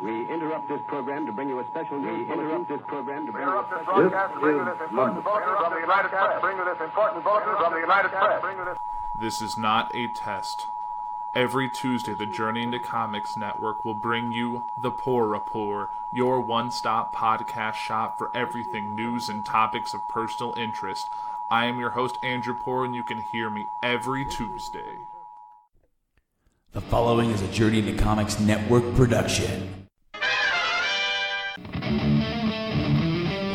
We interrupt this program to bring you a special news. We interrupt this program to bring you a Interrupt this special broadcast to bring you this important bulletin from the United Press. Bring you this important bulletin from the United Press. This is not a test. Every Tuesday, the Journey into Comics Network will bring you the Puhr Report, your one-stop podcast shop for everything news and topics of personal interest. I am your host, Andrew Puhr, and you can hear me every Tuesday. The following is a Journey into Comics Network production.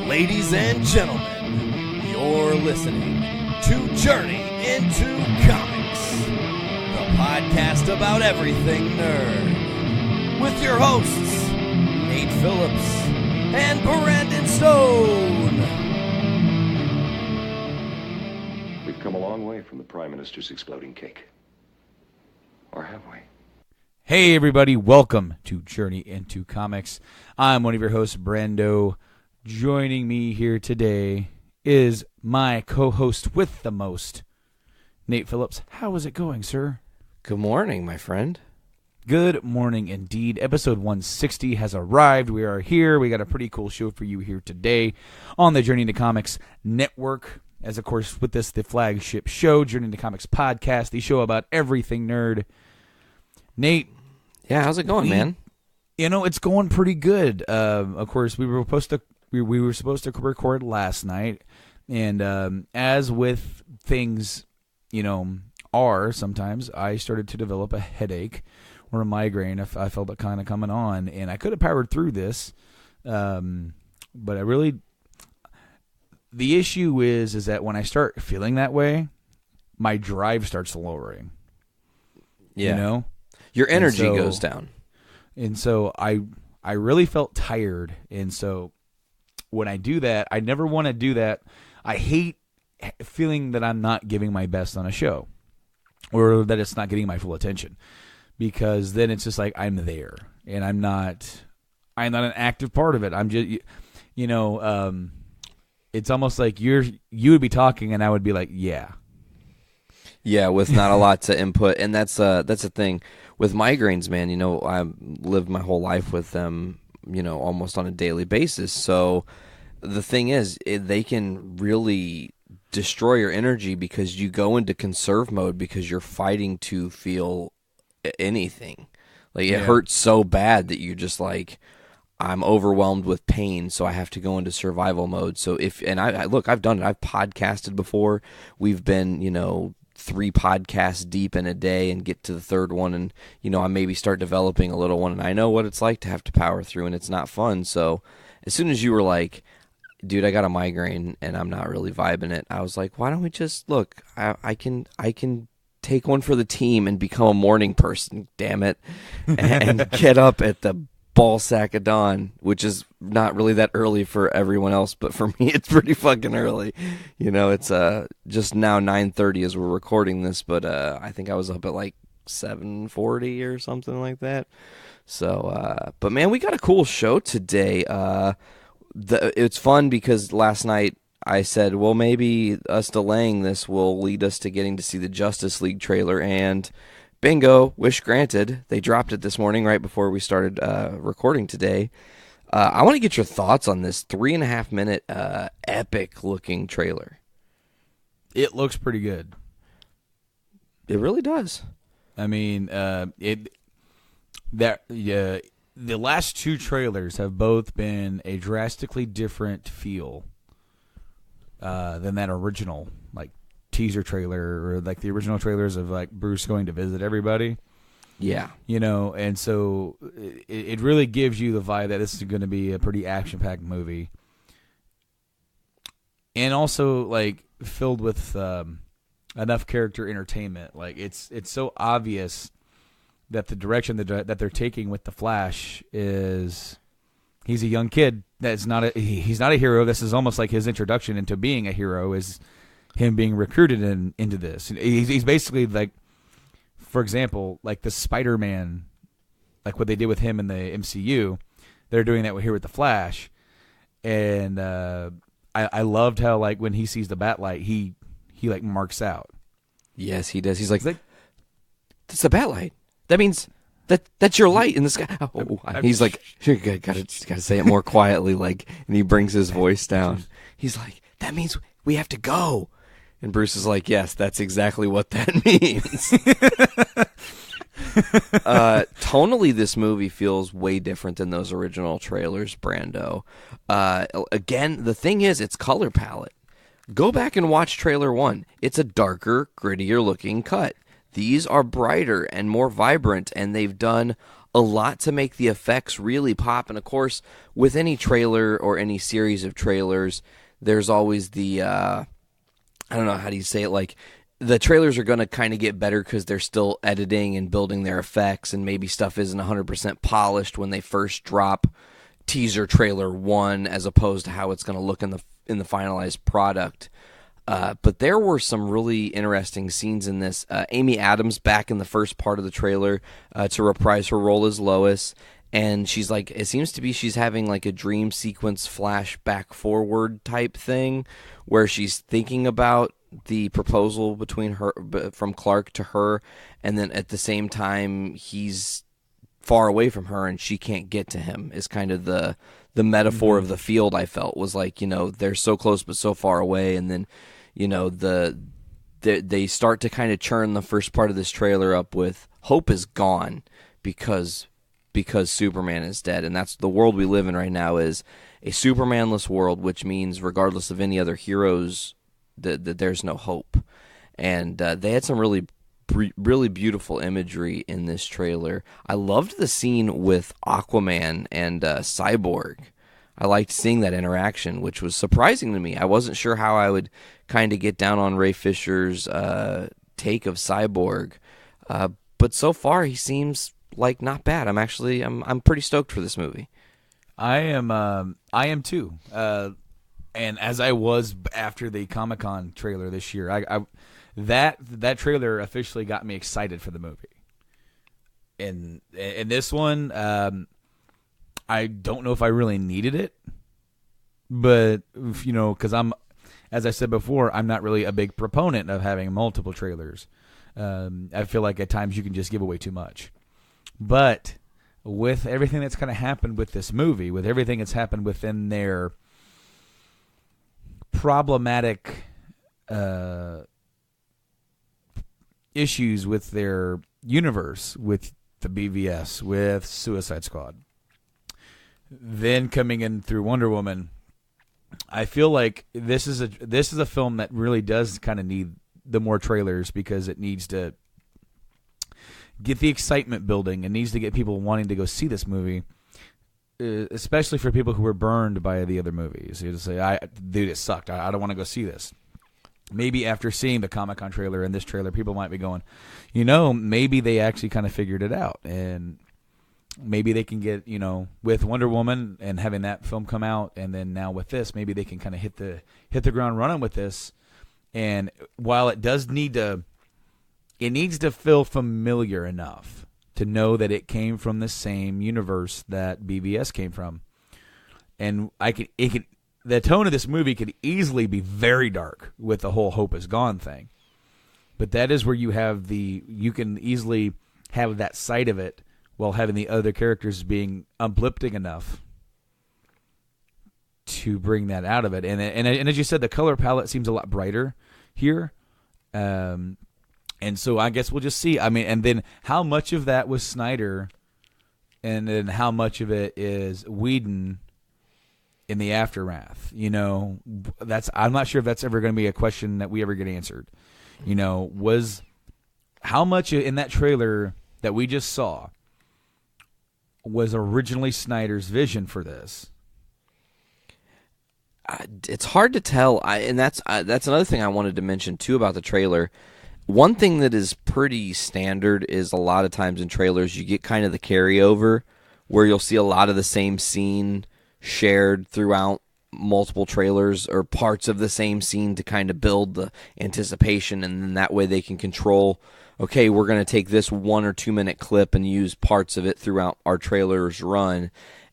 Ladies and gentlemen, you're listening to Journey into Comics, the podcast about everything nerd, with your hosts, Nate Phillips and Brandon Stone. We've come a long way from the Prime Minister's exploding cake. Or have we? Hey everybody, welcome to Journey into Comics. I'm one of your hosts, Brando. Joining me here today is my co-host with the most, Nate Phillips. How is it going, sir? Good morning, my friend. Good morning indeed. Episode 160 has arrived. We are here. We got a pretty cool show for you here today on the Journey into Comics Network. As, of course, with this, the flagship show, Journey into Comics Podcast, the show about everything nerd. Nate. Yeah, how's it going, man? You know, it's going pretty good. Of course, we were supposed to record last night, and as with things, are sometimes, I started to develop a headache or a migraine. I felt it kind of coming on, and I could have powered through this, but the issue is that when I start feeling that way, my drive starts lowering. Yeah. Your energy goes down. And so I really felt tired. And so when I do that, I never want to do that. I hate feeling that I'm not giving my best on a show or that it's not getting my full attention, because then it's just like I'm there and I'm not an active part of it. I'm just, it's almost like you would be talking and I would be like, yeah. Yeah, with not a lot to input. And that's the thing. With migraines, man, I've lived my whole life with them, almost on a daily basis. So the thing is, they can really destroy your energy because you go into conserve mode because you're fighting to feel anything. Like, it hurts so bad that you're just like, I'm overwhelmed with pain, so I have to go into survival mode. So I've done it. I've podcasted before. We've been, 3 podcasts deep in a day and get to the third one, and I maybe start developing a little one, and I know what it's like to have to power through, and it's not fun. So as soon as you were like, dude, I got a migraine and I'm not really vibing it, I was like, why don't we just look, I can take one for the team and become a morning person, damn it, and get up at the ball sack of dawn, which is not really that early for everyone else, but for me it's pretty fucking early. It's just now 9:30 as we're recording this, but I think I was up at like 7:40 or something like that. So but man, we got a cool show today. It's fun because last night I said, well, maybe us delaying this will lead us to getting to see the Justice League trailer, and bingo, wish granted. They dropped it this morning right before we started recording today. I want to get your thoughts on this 3.5-minute epic-looking trailer. It looks pretty good. It really does. I mean, the last 2 trailers have both been a drastically different feel than that original, teaser trailer, or the original trailers of Bruce going to visit everybody. Yeah. And so it really gives you the vibe that this is going to be a pretty action-packed movie. And also filled with enough character entertainment. It's so obvious that the direction that they're taking with the Flash is he's a young kid he's not a hero. This is almost like his introduction into being a hero is him being recruited into this. He's basically for example, the Spider-Man, what they did with him in the MCU, they're doing that here with the Flash. And I loved how when he sees the Batlight, he marks out. Yes, he does. He's like, that's the Batlight. That means that's your light in the sky. Oh, he's like, you gotta say it more quietly, like, and he brings his voice down. He's like, that means we have to go. And Bruce is like, yes, that's exactly what that means. Tonally, this movie feels way different than those original trailers, Brando. Again, the thing is, it's color palette. Go back and watch trailer 1. It's a darker, grittier looking cut. These are brighter and more vibrant, and they've done a lot to make the effects really pop. And of course, with any trailer or any series of trailers, there's always the, I don't know, how do you say it? Like, the trailers are going to kind of get better because they're still editing and building their effects, and maybe stuff isn't 100% polished when they first drop teaser trailer 1 as opposed to how it's going to look in the finalized product. But there were some really interesting scenes in this. Amy Adams back in the first part of the trailer to reprise her role as Lois. And she's like, it seems to be she's having like a dream sequence flashback forward type thing where she's thinking about the proposal between her, from Clark to her. And then at the same time, he's far away from her and she can't get to him is kind of the metaphor of the field. I felt was like, they're so close but so far away. And then, they start to kind of churn the first part of this trailer up with hope is gone because Superman is dead. And that's the world we live in right now, is a Supermanless world, which means regardless of any other heroes, that there's no hope. And they had some really beautiful imagery in this trailer. I loved the scene with Aquaman and Cyborg. I liked seeing that interaction, which was surprising to me. I wasn't sure how I would kind of get down on Ray Fisher's take of Cyborg, but so far he seems like not bad. I'm pretty stoked for this movie. I am too. And as I was after the Comic-Con trailer this year, that trailer officially got me excited for the movie. And this one, I don't know if I really needed it, but because as I said before, I'm not really a big proponent of having multiple trailers. I feel like at times you can just give away too much. But with everything that's kind of happened with this movie, with everything that's happened within their problematic issues with their universe, with the BVS, with Suicide Squad, then coming in through Wonder Woman, I feel like this is a film that really does kind of need the more trailers, because it needs to get the excitement building. It needs to get people wanting to go see this movie, especially for people who were burned by the other movies. You just say, dude, it sucked. I don't want to go see this. Maybe after seeing the Comic-Con trailer and this trailer, people might be going, maybe they actually kind of figured it out. And maybe they can get, with Wonder Woman and having that film come out, and then now with this, maybe they can kind of hit the ground running with this. And while it does it needs to feel familiar enough to know that it came from the same universe that BVS came from. And the tone of this movie could easily be very dark with the whole hope is gone thing. But that is where you can easily have that side of it while having the other characters being uplifting enough to bring that out of it. And as you said, the color palette seems a lot brighter here. And so I guess we'll just see. And then how much of that was Snyder, and then how much of it is Whedon in the aftermath? I'm not sure if that's ever going to be a question that we ever get answered. Was how much in that trailer that we just saw was originally Snyder's vision for this? It's hard to tell. And that's another thing I wanted to mention too about the trailer. One thing that is pretty standard is a lot of times in trailers you get kind of the carryover where you'll see a lot of the same scene shared throughout multiple trailers, or parts of the same scene to kind of build the anticipation, and then that way they can control, okay, we're going to take this 1 or 2 minute clip and use parts of it throughout our trailer's run.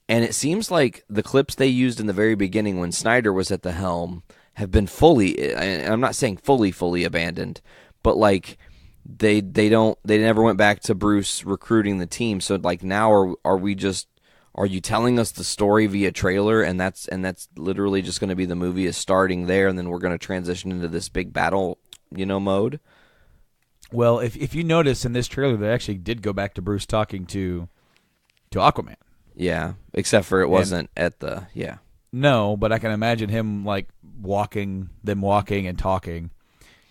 And it seems like the clips they used in the very beginning when Snyder was at the helm have been fully, I'm not saying fully abandoned, but like they never went back to Bruce recruiting the team. So like now are you telling us the story via trailer, and that's literally just going to be the movie is starting there, and then we're going to transition into this big battle, mode? Well, if you notice in this trailer, they actually did go back to Bruce talking to Aquaman. Yeah, except for it wasn't No, but I can imagine him like walking and talking,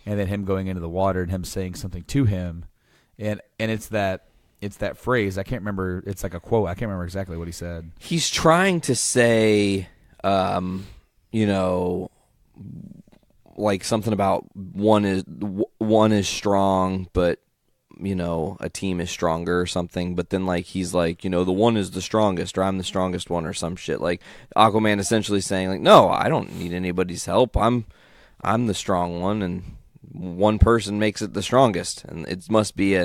and then him going into the water and him saying something to him, and it's that phrase. I can't remember. It's like a quote. I can't remember exactly what he said. He's trying to say, like something about one is strong, but a team is stronger or something. But then like he's like, the one is the strongest, or I'm the strongest one, or some shit. Like Aquaman essentially saying like, no, I don't need anybody's help. I'm the strong one, and one person makes it the strongest, and it must be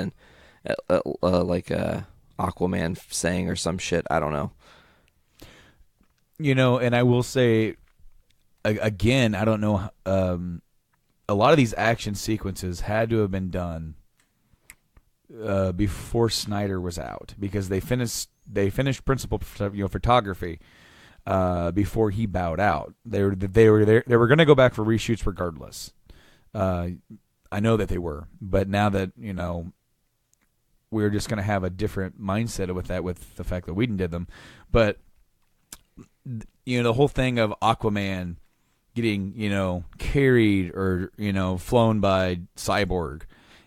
like a Aquaman saying or some shit. I don't know. And I will say again, I don't know. A lot of these action sequences had to have been done before Snyder was out, because they finished principal photography before he bowed out. They were going to go back for reshoots regardless. I know that they were, but now that we're just going to have a different mindset with that, with the fact that Whedon did them. But the whole thing of Aquaman getting carried or flown by Cyborg,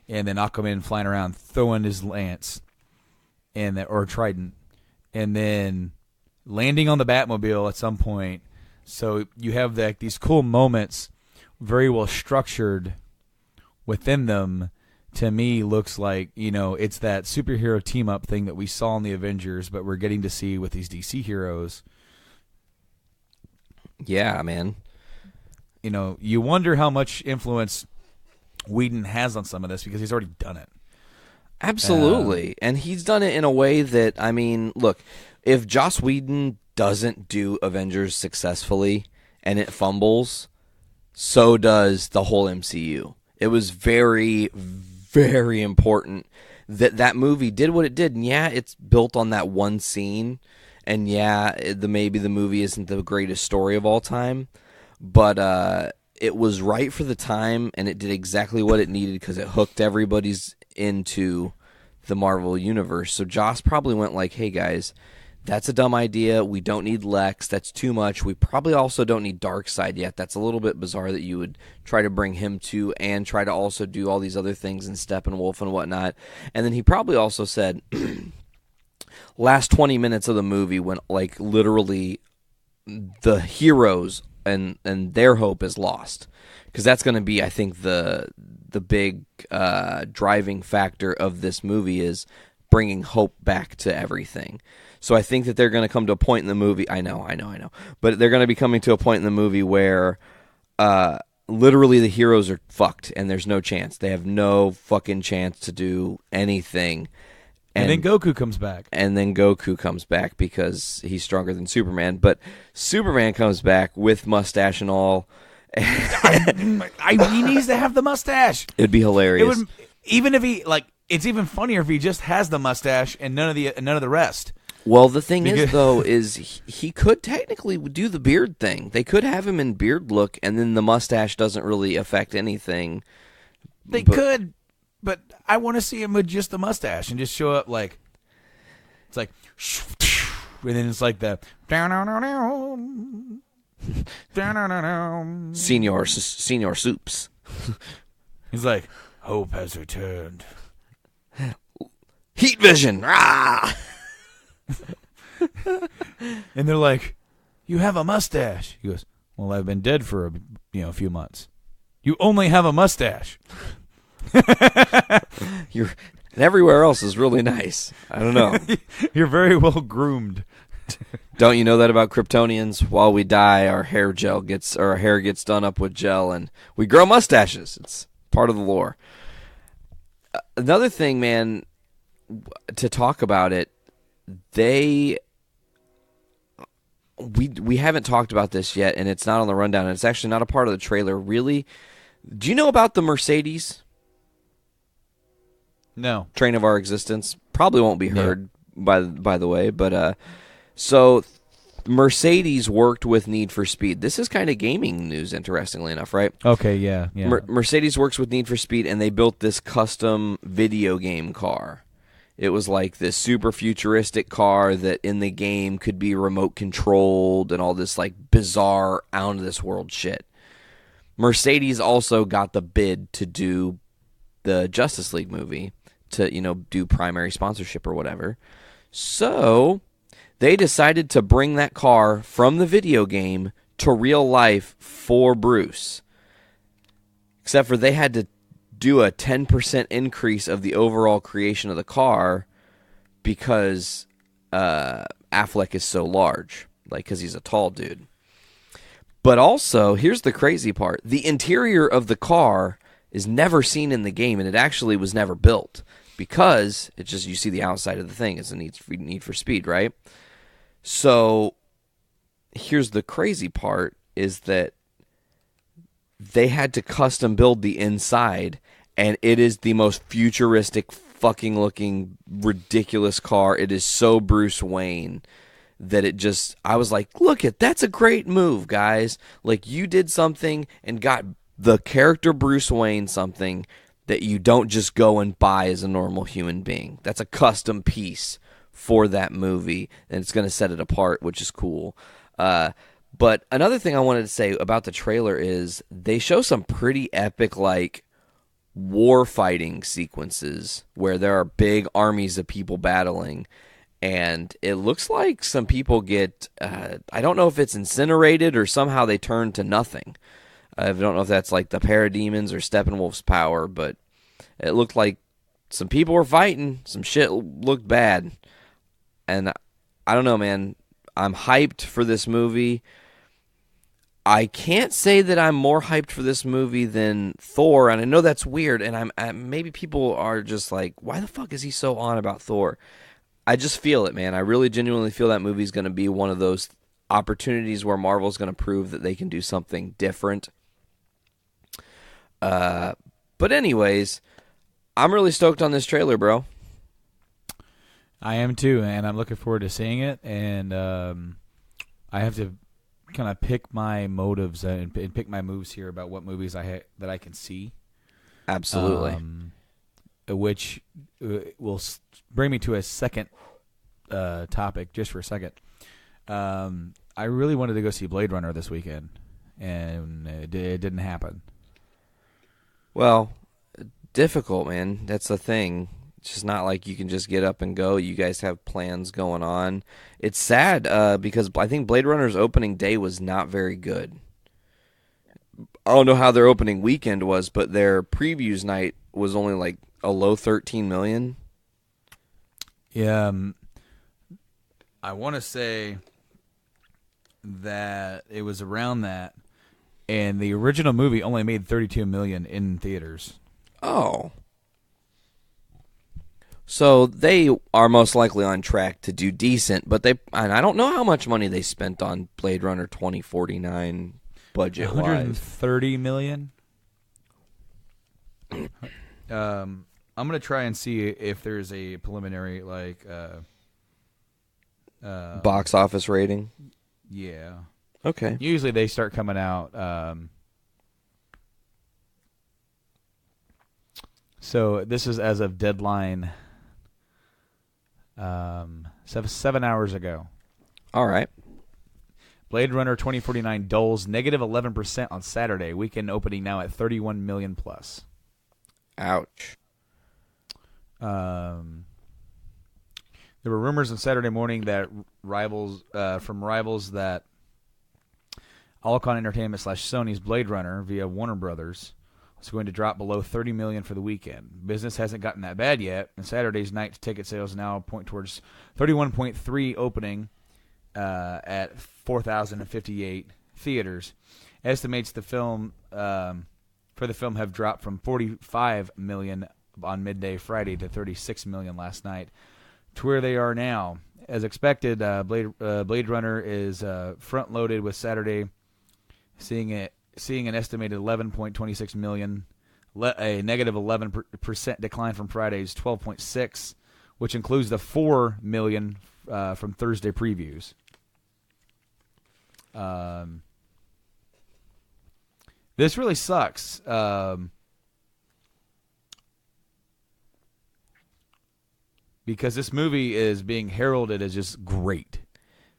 and then Aquaman flying around throwing his lance or trident, and then landing on the Batmobile at some point. So you have these cool moments, very well structured within them. To me, looks like it's that superhero team up thing that we saw in the Avengers, but we're getting to see with these DC heroes. Yeah, man. You wonder how much influence Whedon has on some of this, because he's already done it. Absolutely. And he's done it in a way that, look, if Joss Whedon doesn't do Avengers successfully and it fumbles, so does the whole MCU. It was very, very important that movie did what it did. And yeah, it's built on that one scene. And yeah, maybe the movie isn't the greatest story of all time. But it was right for the time, and it did exactly what it needed, because it hooked everybody's into the Marvel Universe. So Joss probably went like, hey guys, that's a dumb idea. We don't need Lex. That's too much. We probably also don't need Darkseid yet. That's a little bit bizarre that you would try to bring him to and try to also do all these other things in Steppenwolf and whatnot. And then he probably also said, last 20 minutes of the movie when like literally the heroes and their hope is lost, because that's going to be, I think, the big driving factor of this movie is bringing hope back to everything. So I think that they're going to come to a point in the movie. I know. But they're going to be coming to a point in the movie where literally the heroes are fucked and there's no chance. They have no fucking chance to do anything. And then Goku comes back. And then Goku comes back because he's stronger than Superman. But Superman comes back with mustache and all. He needs to have the mustache. It'd be hilarious. Even if he it's even funnier if he just has the mustache and none of the rest. Well, the thing is, though, is he could technically do the beard thing. They could have him in beard look, and then the mustache doesn't really affect anything. They could, but I want to see him with just the mustache and just show up like it's like, and then it's like the Senior Soups. He's like, hope has returned. Heat vision. Rah! And they're like, you have a mustache. He goes, well, I've been dead for a few months. You only have a mustache. And everywhere else is really nice. I don't know. You're very well groomed. Don't you know that about Kryptonians? While we die, our hair gets done up with gel, and we grow mustaches. It's part of the lore. Another thing, man, to talk about it, we haven't talked about this yet, and it's not on the rundown, and it's actually not a part of the trailer. Really, do you know about the Mercedes? No. Train of Our Existence. Probably won't be heard, by the way. But so Mercedes worked with Need for Speed. This is kind of gaming news, interestingly enough, right? Okay, yeah. Mercedes works with Need for Speed, and they built this custom video game car. It was like this super futuristic car that in the game could be remote controlled and all this like bizarre out of this world shit. Mercedes also got the bid to do the Justice League movie, to, you know, do primary sponsorship or whatever. So they decided to bring that car from the video game to real life for Bruce. Except for they had to do a 10% increase of the overall creation of the car because Affleck is so large, like, because he's a tall dude. But also, here's the crazy part. The interior of the car is never seen in the game, and it actually was never built because it's just, you see the outside of the thing. It's a need for Speed, right? So here's the crazy part is that they had to custom build the inside, and it is the most futuristic fucking looking ridiculous car. It is so Bruce Wayne that it just, I was like, look that's a great move, guys. Like, you did something and got the character Bruce Wayne something that you don't just go and buy as a normal human being. That's a custom piece for that movie, and it's going to set it apart, which is cool. But another thing I wanted to say about the trailer is they show some pretty epic, like, war fighting sequences where there are big armies of people battling, and it looks like some people get, I don't know if it's incinerated or somehow they turn to nothing. I don't know if that's like the Parademons or Steppenwolf's power, but it looked like some people were fighting. Some shit looked bad. And I don't know, man. I'm hyped for this movie. I can't say that I'm more hyped for this movie than Thor, and I know that's weird, and maybe people are just like, why the fuck is he so on about Thor? I just feel it, man. I really genuinely feel that movie's going to be one of those opportunities where Marvel's going to prove that they can do something different. But anyways, I'm really stoked on this trailer, bro. I am too, and I'm looking forward to seeing it, and I have to kind of pick my motives and pick my moves here about what movies that I can see. Absolutely. Which will bring me to a second topic, just for a second. I really wanted to go see Blade Runner this weekend, and it didn't happen. Well, difficult, man. That's the thing. It's just not like you can just get up and go. You guys have plans going on. It's sad because I think Blade Runner's opening day was not very good. I don't know how their opening weekend was, but their previews night was only like a low 13 million. Yeah, I want to say that it was around that, and the original movie only made 32 million in theaters. Oh. So they are most likely on track to do decent, but and I don't know how much money they spent on Blade Runner 2049 budget-wise. 130 million. I'm gonna try and see if there's a preliminary box office rating. Yeah. Okay. Usually they start coming out. So this is as of deadline. 7 hours ago. All right. Blade Runner 2049 dulls negative 11% on Saturday. Weekend opening now at 31 million plus. Ouch. There were rumors on Saturday morning that rivals that Alcon Entertainment / Sony's Blade Runner via Warner Brothers was going to drop below 30 million for the weekend. Business hasn't gotten that bad yet, and Saturday's night ticket sales now point towards 31.3 opening at 4,058 theaters. Estimates the film for the film have dropped from 45 million on midday Friday to 36 million last night to where they are now. As expected, Blade Runner is front-loaded with Saturday, seeing an estimated 11.26 million a negative 11% decline from Friday's 12.6, which includes the 4 million from Thursday previews. This really sucks. Because this movie is being heralded as just great.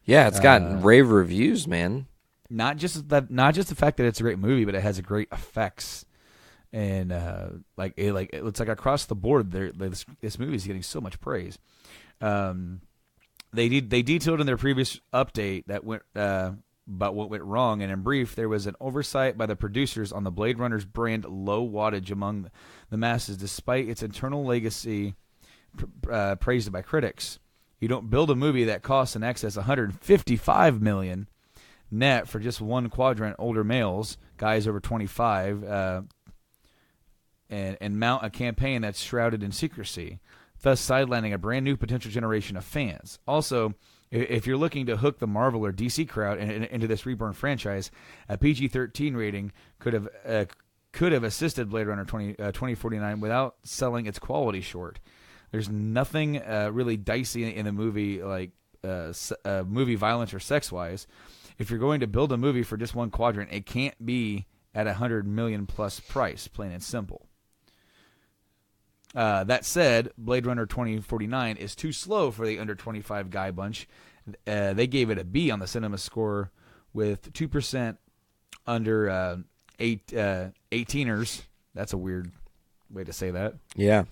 Yeah, it's got rave reviews, man. Not just the fact that it's a great movie, but it has great effects, and it's like across the board. This movie is getting so much praise. They detailed in their previous update that went about what went wrong, and in brief, there was an oversight by the producers on the Blade Runner's brand low wattage among the masses, despite its internal legacy praised by critics. You don't build a movie that costs in excess $155 million net for just one quadrant older males, guys over 25, and mount a campaign that's shrouded in secrecy, thus sidelining a brand new potential generation of fans. Also, if you're looking to hook the Marvel or DC crowd into this Reborn franchise, a PG-13 rating could have assisted Blade Runner 2049 without selling its quality short. There's nothing really dicey in the movie, like movie violence or sex-wise. If you're going to build a movie for just one quadrant, it can't be at $100 million plus price, plain and simple. That said, Blade Runner 2049 is too slow for the under 25 guy bunch. They gave it a B on the cinema score with 2% under 18ers. That's a weird way to say that. Yeah.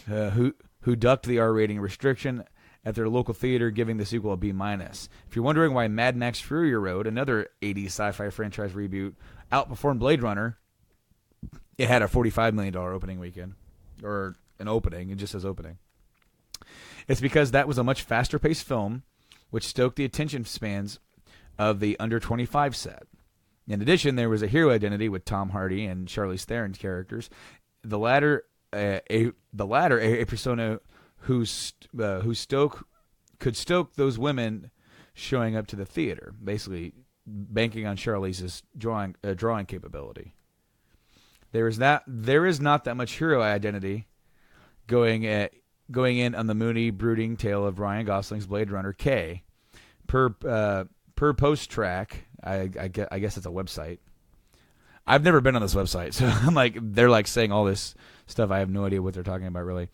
Who ducked the R rating restriction at their local theater, giving the sequel a B-. If you're wondering why Mad Max Fury Road, another 80s sci-fi franchise reboot, outperformed Blade Runner, it had a $45 million opening weekend. Or an opening. It just says opening. It's because that was a much faster-paced film, which stoked the attention spans of the under-25 set. In addition, there was a hero identity with Tom Hardy and Charlize Theron's characters. The latter a persona who could stoke those women showing up to the theater, basically banking on Charlize's drawing capability. There is not that much hero identity going in on the moody, brooding tale of Ryan Gosling's Blade Runner K. Per post track, I guess it's a website. I've never been on this website, so they're like saying all this stuff. I have no idea what they're talking about, really.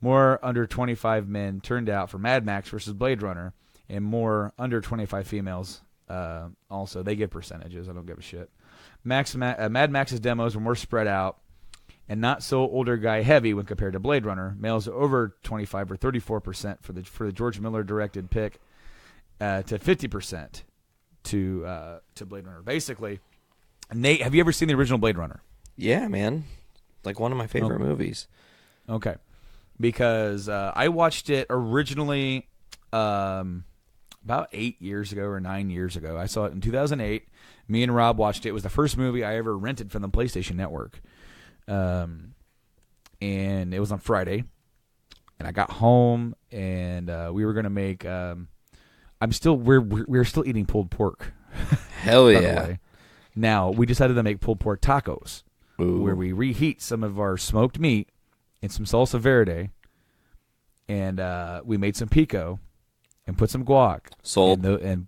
More under 25 men turned out for Mad Max versus Blade Runner, and more under 25 females. Also, they give percentages. I don't give a shit. Mad Max's demos were more spread out and not so older guy heavy when compared to Blade Runner. Males over 25 or 34% for the George Miller directed pick to 50% to Blade Runner. Basically, Nate, have you ever seen the original Blade Runner? Yeah, man. Like one of my favorite movies. Okay. Because I watched it originally about 8 years ago or 9 years ago. I saw it in 2008. Me and Rob watched it. It was the first movie I ever rented from the PlayStation Network. And it was on Friday. And I got home, and we were going to make... we're still eating pulled pork. Hell yeah. Now, we decided to make pulled pork tacos. Ooh. Where we reheat some of our smoked meat in some salsa verde, and we made some pico and put some guac. Sold. And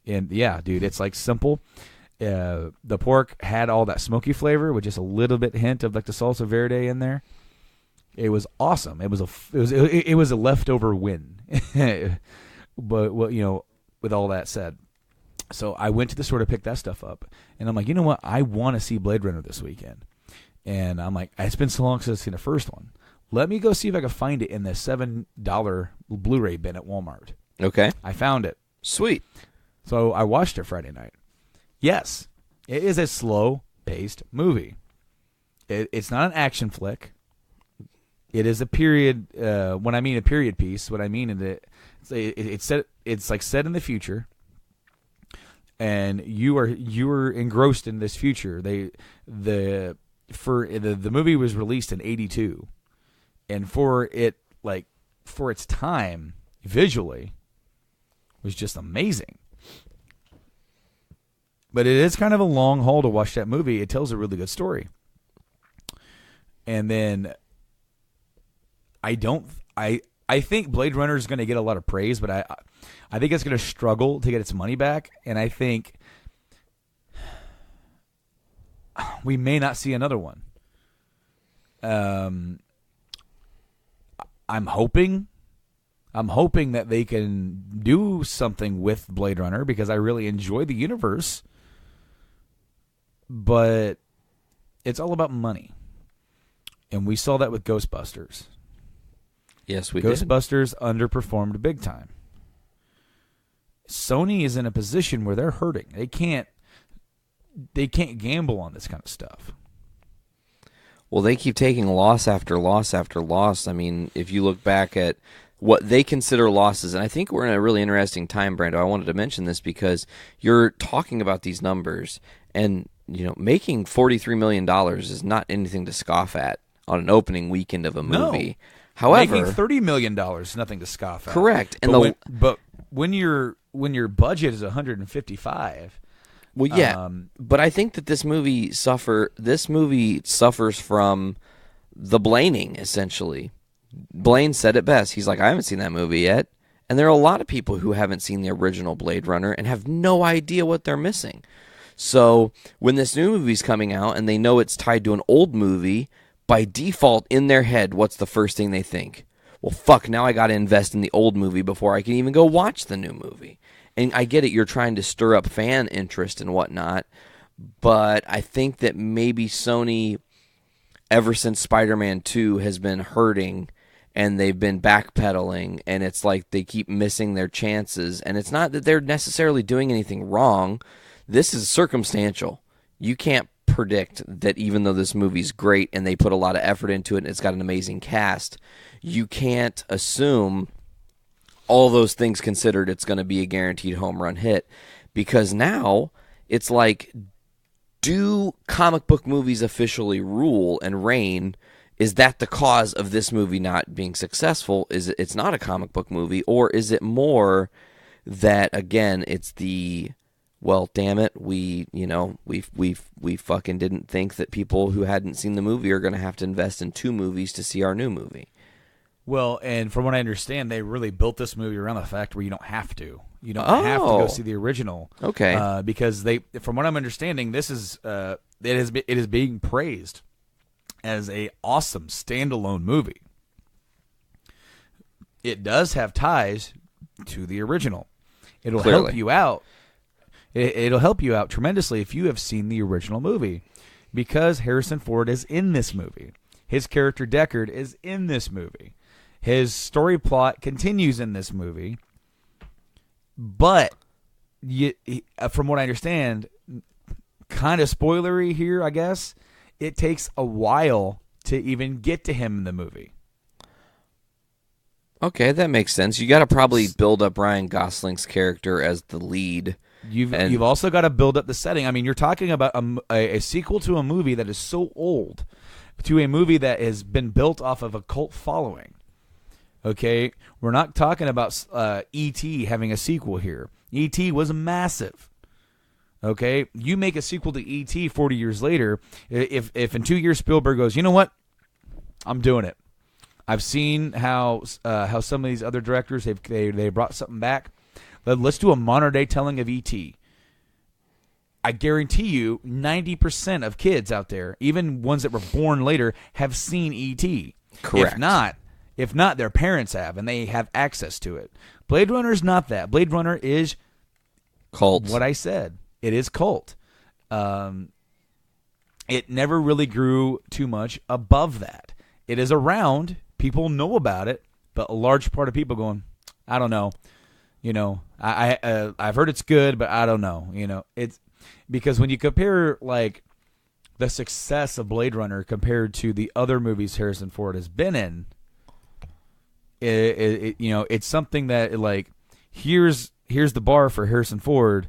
yeah, dude, it's like simple. The pork had all that smoky flavor with just a little bit hint of like the salsa verde in there. It was awesome. It was a leftover win. But with all that said, so I went to the store to pick that stuff up, and I'm like, you know what? I want to see Blade Runner this weekend. And I'm like, it's been so long since I've seen the first one. Let me go see if I can find it in the $7 Blu-ray bin at Walmart. Okay. I found it. Sweet. So I watched it Friday night. Yes, it is a slow-paced movie. It's not an action flick. It is a period. When I mean a period piece, what I mean is it's like set in the future, and you are engrossed in this future. The movie was released in '82, and for its time, visually, was just amazing. But it is kind of a long haul to watch that movie. It tells a really good story. And then I think Blade Runner is going to get a lot of praise, but I think it's going to struggle to get its money back, and I think we may not see another one. I'm hoping that they can do something with Blade Runner because I really enjoy the universe, but it's all about money. And we saw that with Ghostbusters. Yes, we did. Ghostbusters underperformed big time. Sony is in a position where they're hurting. They can't gamble on this kind of stuff. Well, they keep taking loss after loss after loss. I mean, if you look back at what they consider losses, and I think we're in a really interesting time, Brando. I wanted to mention this because you're talking about these numbers, and making $43 million is not anything to scoff at on an opening weekend of a movie. No. However, making $30 million is nothing to scoff at. Correct. And but when your budget is $155. Well, yeah, but I think that this movie suffers from the Blaining, essentially. Blaine said it best. He's like, I haven't seen that movie yet. And there are a lot of people who haven't seen the original Blade Runner and have no idea what they're missing. So when this new movie's coming out and they know it's tied to an old movie, by default in their head, what's the first thing they think? Well, fuck, now I got to invest in the old movie before I can even go watch the new movie. And I get it, you're trying to stir up fan interest and whatnot, but I think that maybe Sony, ever since Spider-Man 2, has been hurting, and they've been backpedaling, and it's like they keep missing their chances. And it's not that they're necessarily doing anything wrong. This is circumstantial. You can't predict that even though this movie's great and they put a lot of effort into it and it's got an amazing cast, you can't assume, all those things considered, it's going to be a guaranteed home run hit. Because now it's like, do comic book movies officially rule and reign? Is that the cause of this movie not being successful? Is it's not a comic book movie? Or is it more that, again, it's the, well, damn it, we fucking didn't think that people who hadn't seen the movie are going to have to invest in 2 movies to see our new movie? Well, and from what I understand, they really built this movie around the fact where you don't have to. You don't have to go see the original. Okay. Because from what I'm understanding, this is it is being praised as a awesome standalone movie. It does have ties to the original. It'll Clearly. help you out. It'll help you out tremendously if you have seen the original movie, because Harrison Ford is in this movie. His character Deckard is in this movie. His story plot continues in this movie, but from what I understand, kind of spoilery here, I guess, it takes a while to even get to him in the movie. Okay, that makes sense. You got to probably build up Ryan Gosling's character as the lead. You've also got to build up the setting. I mean, you're talking about a sequel to a movie that is so old, to a movie that has been built off of a cult following. Okay, we're not talking about E.T. having a sequel here. E.T. was massive. Okay, you make a sequel to E.T. 40 years later. If in 2 years Spielberg goes, you know what, I'm doing it. I've seen how some of these other directors they brought something back. Let's do a modern day telling of E.T. I guarantee you 90% of kids out there, even ones that were born later, have seen E.T. Correct. If not, their parents have, and they have access to it. Blade Runner is not that. Blade Runner is cult. What I said. It is cult. It never really grew too much above that. It is around. People know about it, but a large part of people going, I don't know. I've heard it's good, but I don't know. It's because when you compare like the success of Blade Runner compared to the other movies Harrison Ford has been in, it's something that like here's the bar for Harrison Ford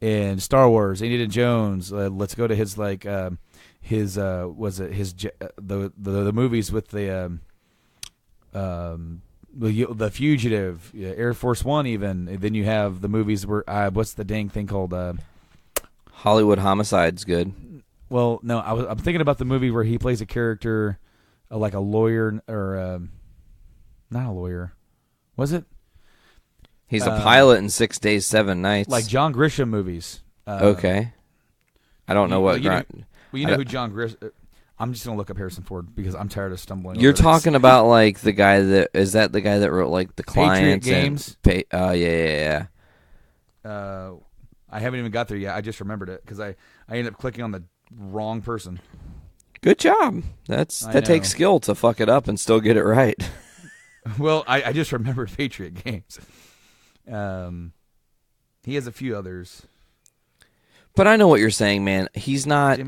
in Star Wars, Indiana Jones. Let's go to his the movies with the Fugitive, Air Force One, even. And then you have the movies where what's the dang thing called? Hollywood Homicide's good. Well, no, I'm thinking about the movie where he plays a character like a lawyer or not a lawyer. Was it? He's a pilot in 6 Days, 7 Nights. Like John Grisham movies. Okay. I don't know what. You know who John Grisham. I'm just gonna look up Harrison Ford because I'm tired of stumbling. You're over talking about like the guy that is that the guy that wrote like the Patriot Clients Games. Yeah. I haven't even got there yet. I just remembered it because I ended up clicking on the wrong person. Good job. That takes skill to fuck it up and still get it right. Well, I just remembered Patriot Games. He has a few others. But I know what you're saying, man. He's not.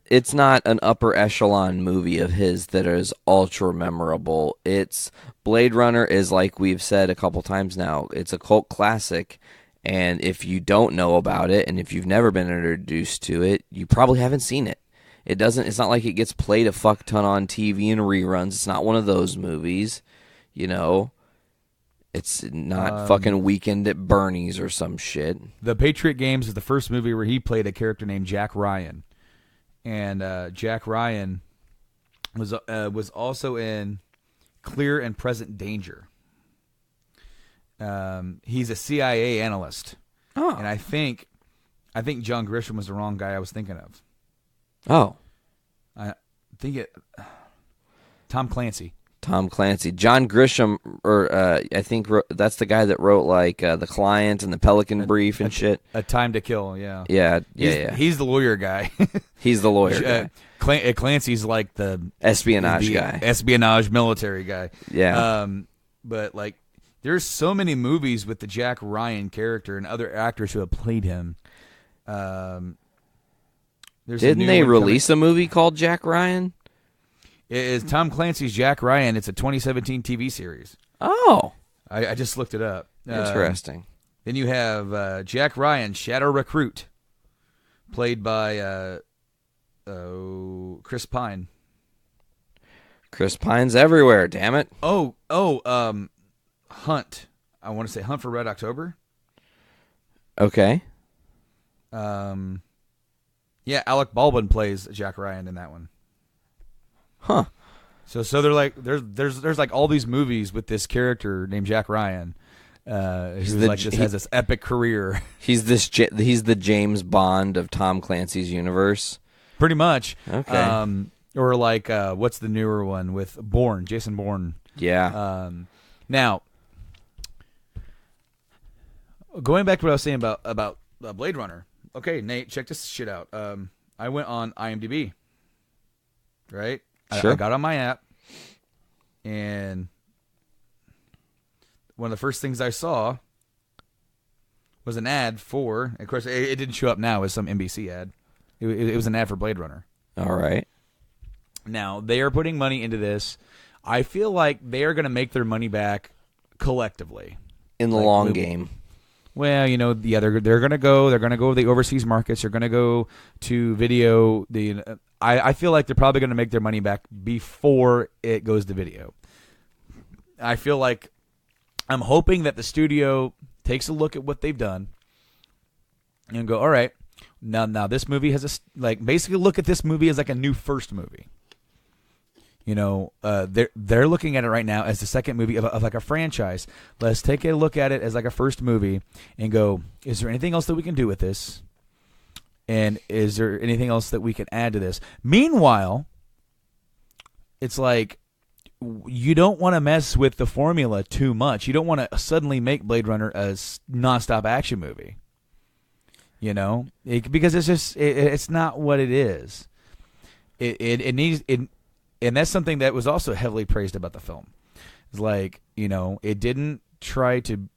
It's not an upper echelon movie of his that is ultra memorable. It's Blade Runner is, like we've said a couple times now, it's a cult classic. And if you don't know about it, and if you've never been introduced to it, you probably haven't seen it. It's not like it gets played a fuck ton on TV and reruns. It's not one of those movies, you know. It's not fucking Weekend at Bernie's or some shit. The Patriot Games is the first movie where he played a character named Jack Ryan, and Jack Ryan was also in Clear and Present Danger. He's a CIA analyst, and I think John Grisham was the wrong guy I was thinking of. Oh, I think it. Tom Clancy. John Grisham, or I think that's the guy that wrote like The Client and The Pelican Brief and shit. A Time to Kill, yeah. Yeah. He's the lawyer guy. He's the lawyer guy. Clancy's like the espionage guy. Espionage military guy. Yeah. But like, there's so many movies with the Jack Ryan character and other actors who have played him. Didn't they release a movie called Jack Ryan? It is Tom Clancy's Jack Ryan. It's a 2017 TV series. Oh. I just looked it up. Interesting. Then you have Jack Ryan, Shadow Recruit, played by Chris Pine. Chris Pine's everywhere, damn it. Hunt. I want to say Hunt for Red October. Okay. Yeah, Alec Baldwin plays Jack Ryan in that one. Huh. So they're like there's like all these movies with this character named Jack Ryan, who has this epic career. He's the James Bond of Tom Clancy's universe. Pretty much. Okay. Or like what's the newer one with Jason Bourne? Yeah. Now, going back to what I was saying about Blade Runner. Okay, Nate, check this shit out. I went on IMDb. Right. Sure. I got on my app, and one of the first things I saw was an ad for, of course, it didn't show up now. It was some NBC ad. It was an ad for Blade Runner. All right. Now, they are putting money into this. I feel like they are going to make their money back collectively. In the long game. Well, you know, yeah, they're going to go to the overseas markets. They're going to go to video. I feel like they're probably going to make their money back before it goes to video. I feel like I'm hoping that the studio takes a look at what they've done and go, all right, now this movie has basically look at this movie as like a new first movie. You know, they're looking at it right now as the second movie of like a franchise. Let's take a look at it as like a first movie and go, is there anything else that we can do with this? And is there anything else that we can add to this? Meanwhile, it's like you don't want to mess with the formula too much. You don't want to suddenly make Blade Runner a nonstop action movie. You know, because it's just it's not what it is. It needs. And that's something that was also heavily praised about the film. It's like, you know, it didn't try to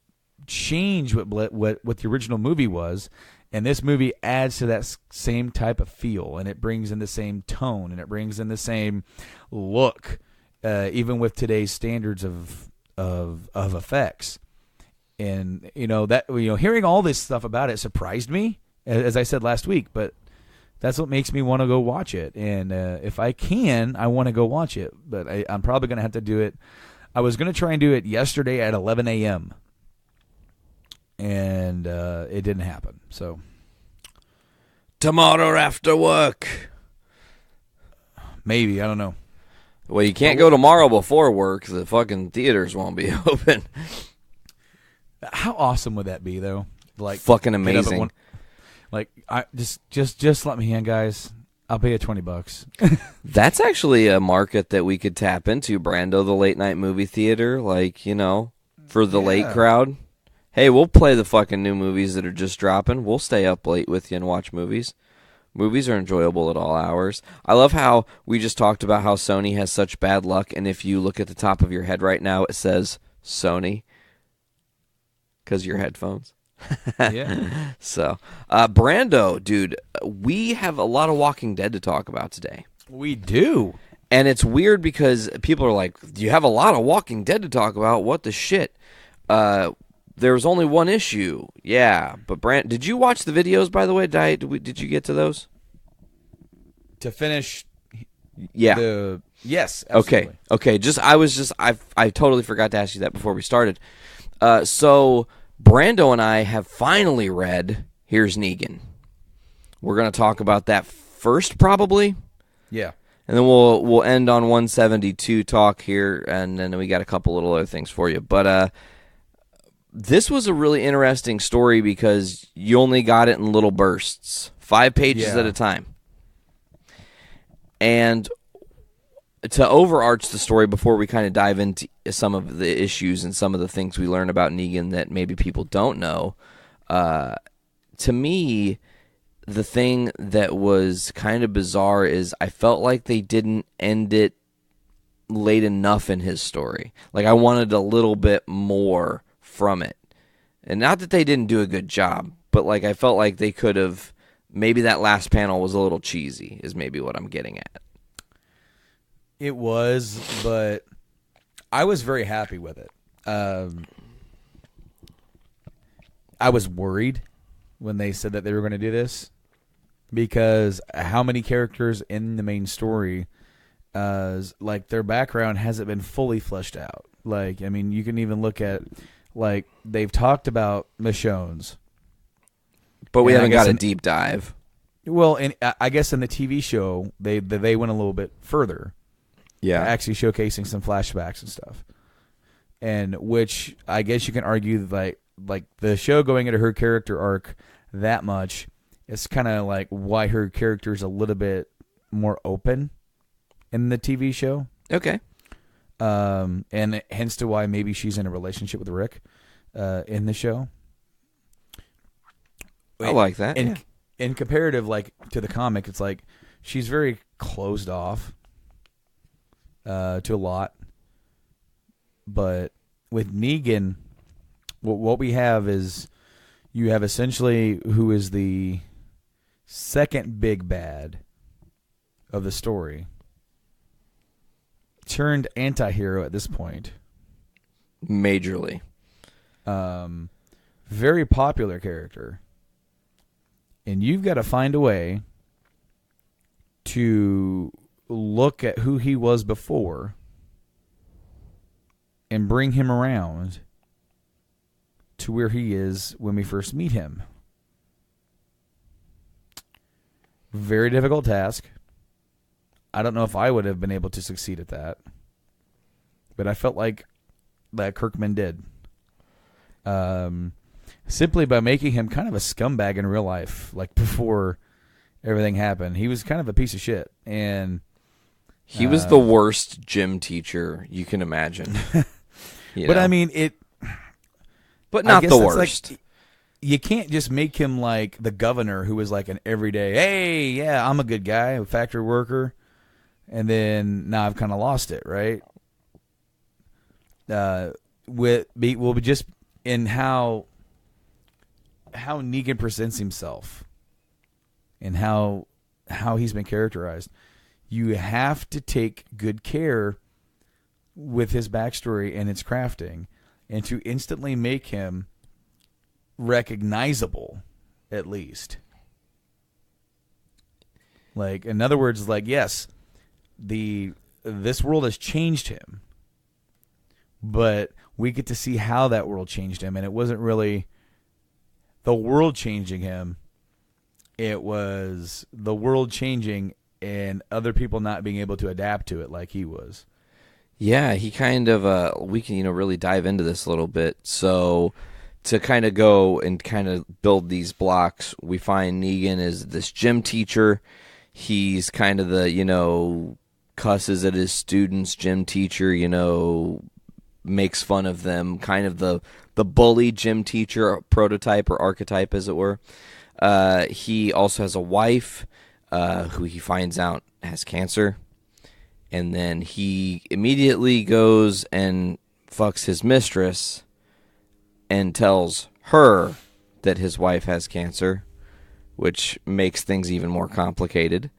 change what the original movie was, and this movie adds to that same type of feel, and it brings in the same tone, and it brings in the same look, even with today's standards of effects. And hearing all this stuff about it surprised me, as I said last week, but that's what makes me want to go watch it. And if I can, I want to go watch it. But I'm probably going to have to do it. I was going to try and do it yesterday at 11 a.m. And it didn't happen. So tomorrow after work. Maybe. I don't know. Well, you can't go tomorrow before work. The fucking theaters won't be open. How awesome would that be, though? Like fucking amazing. I just let me in, guys. I'll pay you $20. That's actually a market that we could tap into, Brando, the late night movie theater. Like, for the late crowd. Hey, we'll play the fucking new movies that are just dropping. We'll stay up late with you and watch movies. Movies are enjoyable at all hours. I love how we just talked about how Sony has such bad luck, and if you look at the top of your head right now, it says Sony because your headphones. Yeah. So, Brando, dude, we have a lot of Walking Dead to talk about today. We do. And it's weird because people are like, you have a lot of Walking Dead to talk about. What the shit? There was only one issue. Yeah, but did you watch the videos, by the way? Did you get to those? To finish Yeah. Yes, absolutely. Okay. I totally forgot to ask you that before we started. So Brando and I have finally read Here's Negan. We're going to talk about that first, probably. Yeah. And then we'll end on 172 talk here, and then we got a couple little other things for you. But this was a really interesting story because you only got it in little bursts, 5 pages at a time. And to overarch the story before we kind of dive into some of the issues and some of the things we learn about Negan that maybe people don't know, to me, the thing that was kind of bizarre is I felt like they didn't end it late enough in his story. Like, I wanted a little bit more from it. And not that they didn't do a good job, but like I felt like they could have, maybe that last panel was a little cheesy, is maybe what I'm getting at. It was, but I was very happy with it. I was worried when they said that they were going to do this because how many characters in the main story, like their background hasn't been fully fleshed out. Like, I mean, you can even look at, like, they've talked about Michonne's. But we haven't got a deep dive. Well, and I guess in the TV show, they went a little bit further. Yeah. Actually showcasing some flashbacks and stuff. And which I guess you can argue like the show going into her character arc that much, it's kind of like why her character is a little bit more open in the TV show. Okay. And hence to why maybe she's in a relationship with Rick in the show. I like that. And in comparative, like, to the comic, it's like she's very closed off to a lot. But with Negan, what we have is you have essentially who is the second big bad of the story, turned anti-hero at this point. Majorly. Very popular character. And you've got to find a way to look at who he was before and bring him around to where he is when we first meet him. Very difficult task. I don't know if I would have been able to succeed at that. But I felt like that Kirkman did. Simply by making him kind of a scumbag in real life, like before everything happened. He was kind of a piece of shit. And he was the worst gym teacher you can imagine. But I mean, but not the worst. Like, you can't just make him like the governor who was like an everyday, hey, yeah, I'm a good guy, a factory worker. And then now I've kind of lost it, right? Just in how Negan presents himself and how he's been characterized. You have to take good care with his backstory and its crafting, and to instantly make him recognizable, at least. Like, in other words, like, yes, this world has changed him, but we get to see how that world changed him, and it wasn't really the world changing him. It was the world changing and other people not being able to adapt to it like he was. Yeah, he kind of, we can, really dive into this a little bit. So to kind of go and kind of build these blocks, we find Negan is this gym teacher. He's kind of the, cusses at his students, gym teacher, makes fun of them, kind of the bully gym teacher prototype or archetype, as it were. He also has a wife who he finds out has cancer. And then he immediately goes and fucks his mistress and tells her that his wife has cancer, which makes things even more complicated.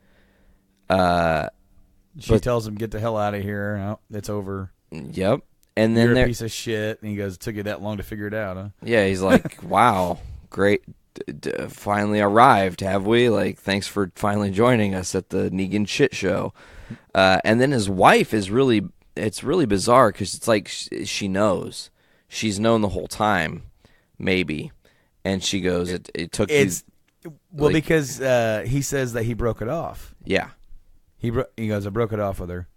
She tells him, "Get the hell out of here. Oh, it's over." Yep. And then You're a piece of shit. And he goes, "It took you that long to figure it out, huh?" Yeah, he's like, "Wow, great. Finally arrived, have we? Like, thanks for finally joining us at the Negan shit show." And then his wife is it's really bizarre because it's like she knows. She's known the whole time, maybe. And she goes, it took because he says that he broke it off. Yeah. He goes, "I broke it off with her.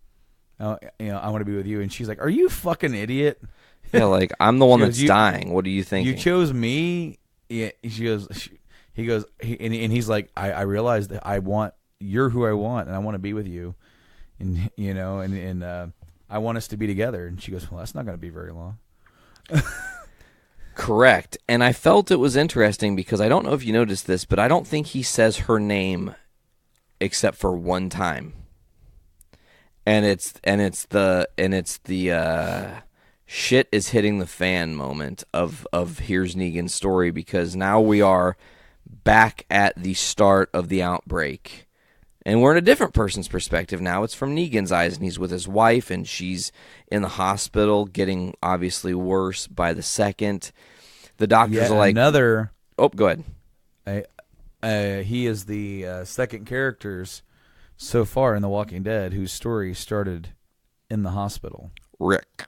I want to be with you." And she's like, "Are you a fucking idiot?" Yeah, like, I'm the one that's dying. What are you thinking? You chose me. Yeah, he goes, and he's like, I realize that you're who I want, and I want to be with you. And, and I want us to be together. And she goes, "Well, that's not going to be very long." Correct. And I felt it was interesting because I don't know if you noticed this, but I don't think he says her name except for one time. And it's the shit is hitting the fan moment of here's Negan's story, because now we are back at the start of the outbreak. And we're in a different person's perspective now. It's from Negan's eyes, and he's with his wife, and she's in the hospital, getting obviously worse by the second. The doctors are like... Oh, go ahead. He is the second characters so far in The Walking Dead whose story started in the hospital. Rick.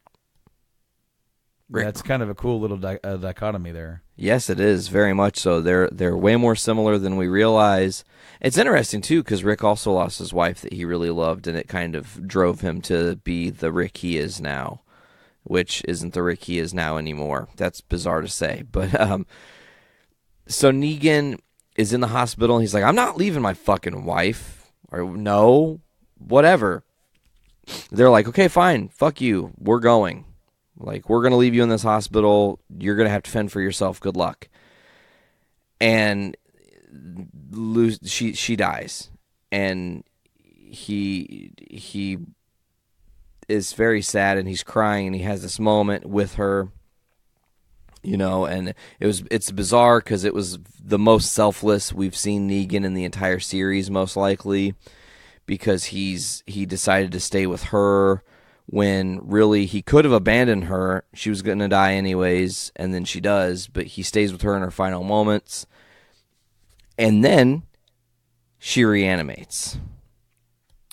That's kind of a cool little dichotomy there. Yes, it is, very much so. They're way more similar than we realize. It's interesting, too, because Rick also lost his wife that he really loved, and it kind of drove him to be the Rick he is now, which isn't the Rick he is now anymore. That's bizarre to say. But so Negan is in the hospital, and he's like, "I'm not leaving my fucking wife." Or, "No, whatever." They're like, "Okay, fine, fuck you, we're going. Like, we're going to leave you in this hospital. You're going to have to fend for yourself. Good luck." And she dies. And he is very sad, and he's crying, and he has this moment with her, and it's bizarre because it was the most selfless we've seen Negan in the entire series, most likely, because he decided to stay with her when really he could have abandoned her. She was going to die anyways, and then she does, but he stays with her in her final moments. And then she reanimates.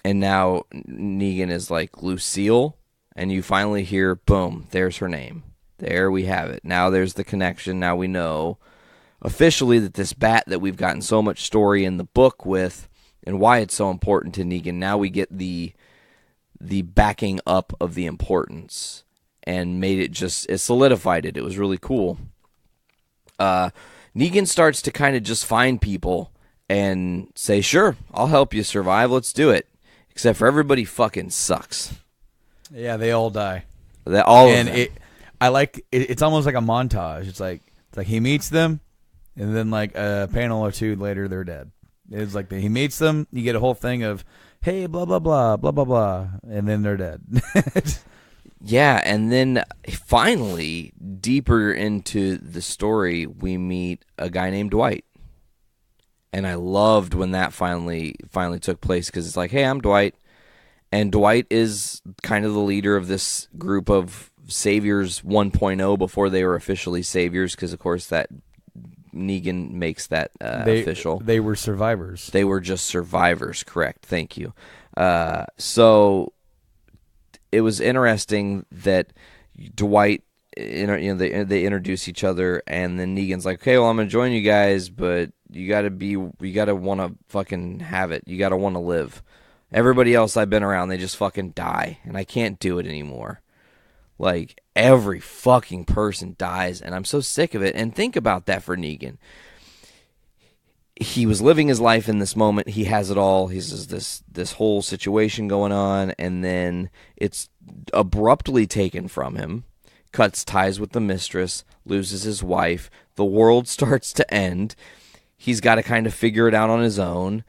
And now Negan is like, "Lucille," and you finally hear, boom, there's her name. There we have it. Now there's the connection. Now we know officially that this bat that we've gotten so much story in the book with and why it's so important to Negan, now we get the backing up of the importance and it solidified it. It was really cool. Negan starts to kind of just find people and say, "Sure, I'll help you survive. Let's do it." Except for everybody fucking sucks. Yeah, they all die. It's almost like a montage. It's like he meets them, and then like a panel or two later, they're dead. It's like he meets them. You get a whole thing of, "Hey, blah blah blah, blah blah blah," and then they're dead. Yeah, and then finally, deeper into the story, we meet a guy named Dwight. And I loved when that finally took place, because it's like, "Hey, I'm Dwight." And Dwight is kind of the leader of this group of Saviors 1.0 before they were officially Saviors, because, of course, that Negan makes that official. They were survivors. They were just survivors, correct. Thank you. So it was interesting that Dwight, they introduce each other, and then Negan's like, "Okay, well, I'm going to join you guys, but want to fucking have it. You got to want to live. Everybody else I've been around, they just fucking die, and I can't do it anymore. Like, every fucking person dies, and I'm so sick of it. And think about that for Negan. He was living his life in this moment. He has it all. He's this whole situation going on, and then it's abruptly taken from him. Cuts ties with the mistress, loses his wife. The world starts to end. He's got to kind of figure it out on his own.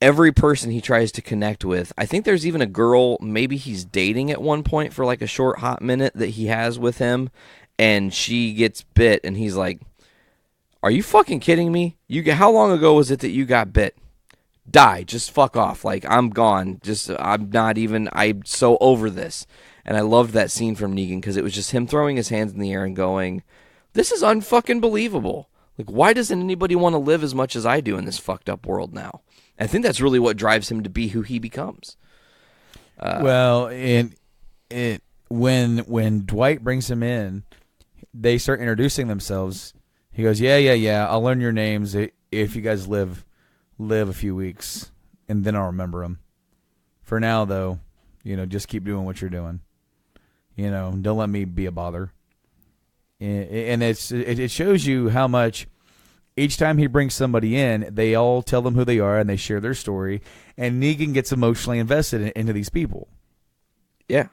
Every person he tries to connect with, I think there's even a girl maybe he's dating at one point for like a short hot minute that he has with him, and she gets bit, and he's like, are you fucking kidding me? How long ago was it that you got bit? Die. Just fuck off. Like, I'm gone. I'm so over this. And I loved that scene from Negan because it was just him throwing his hands in the air and going, this is unfucking believable. Like, why doesn't anybody want to live as much as I do in this fucked up world now? I think that's really what drives him to be who he becomes. When Dwight brings him in, they start introducing themselves. He goes, yeah, I'll learn your names if you guys live a few weeks, and then I'll remember them. For now, though, just keep doing what you're doing. Don't let me be a bother. And it shows you how much each time he brings somebody in, they all tell them who they are and they share their story, and Negan gets emotionally invested into these people. Yeah,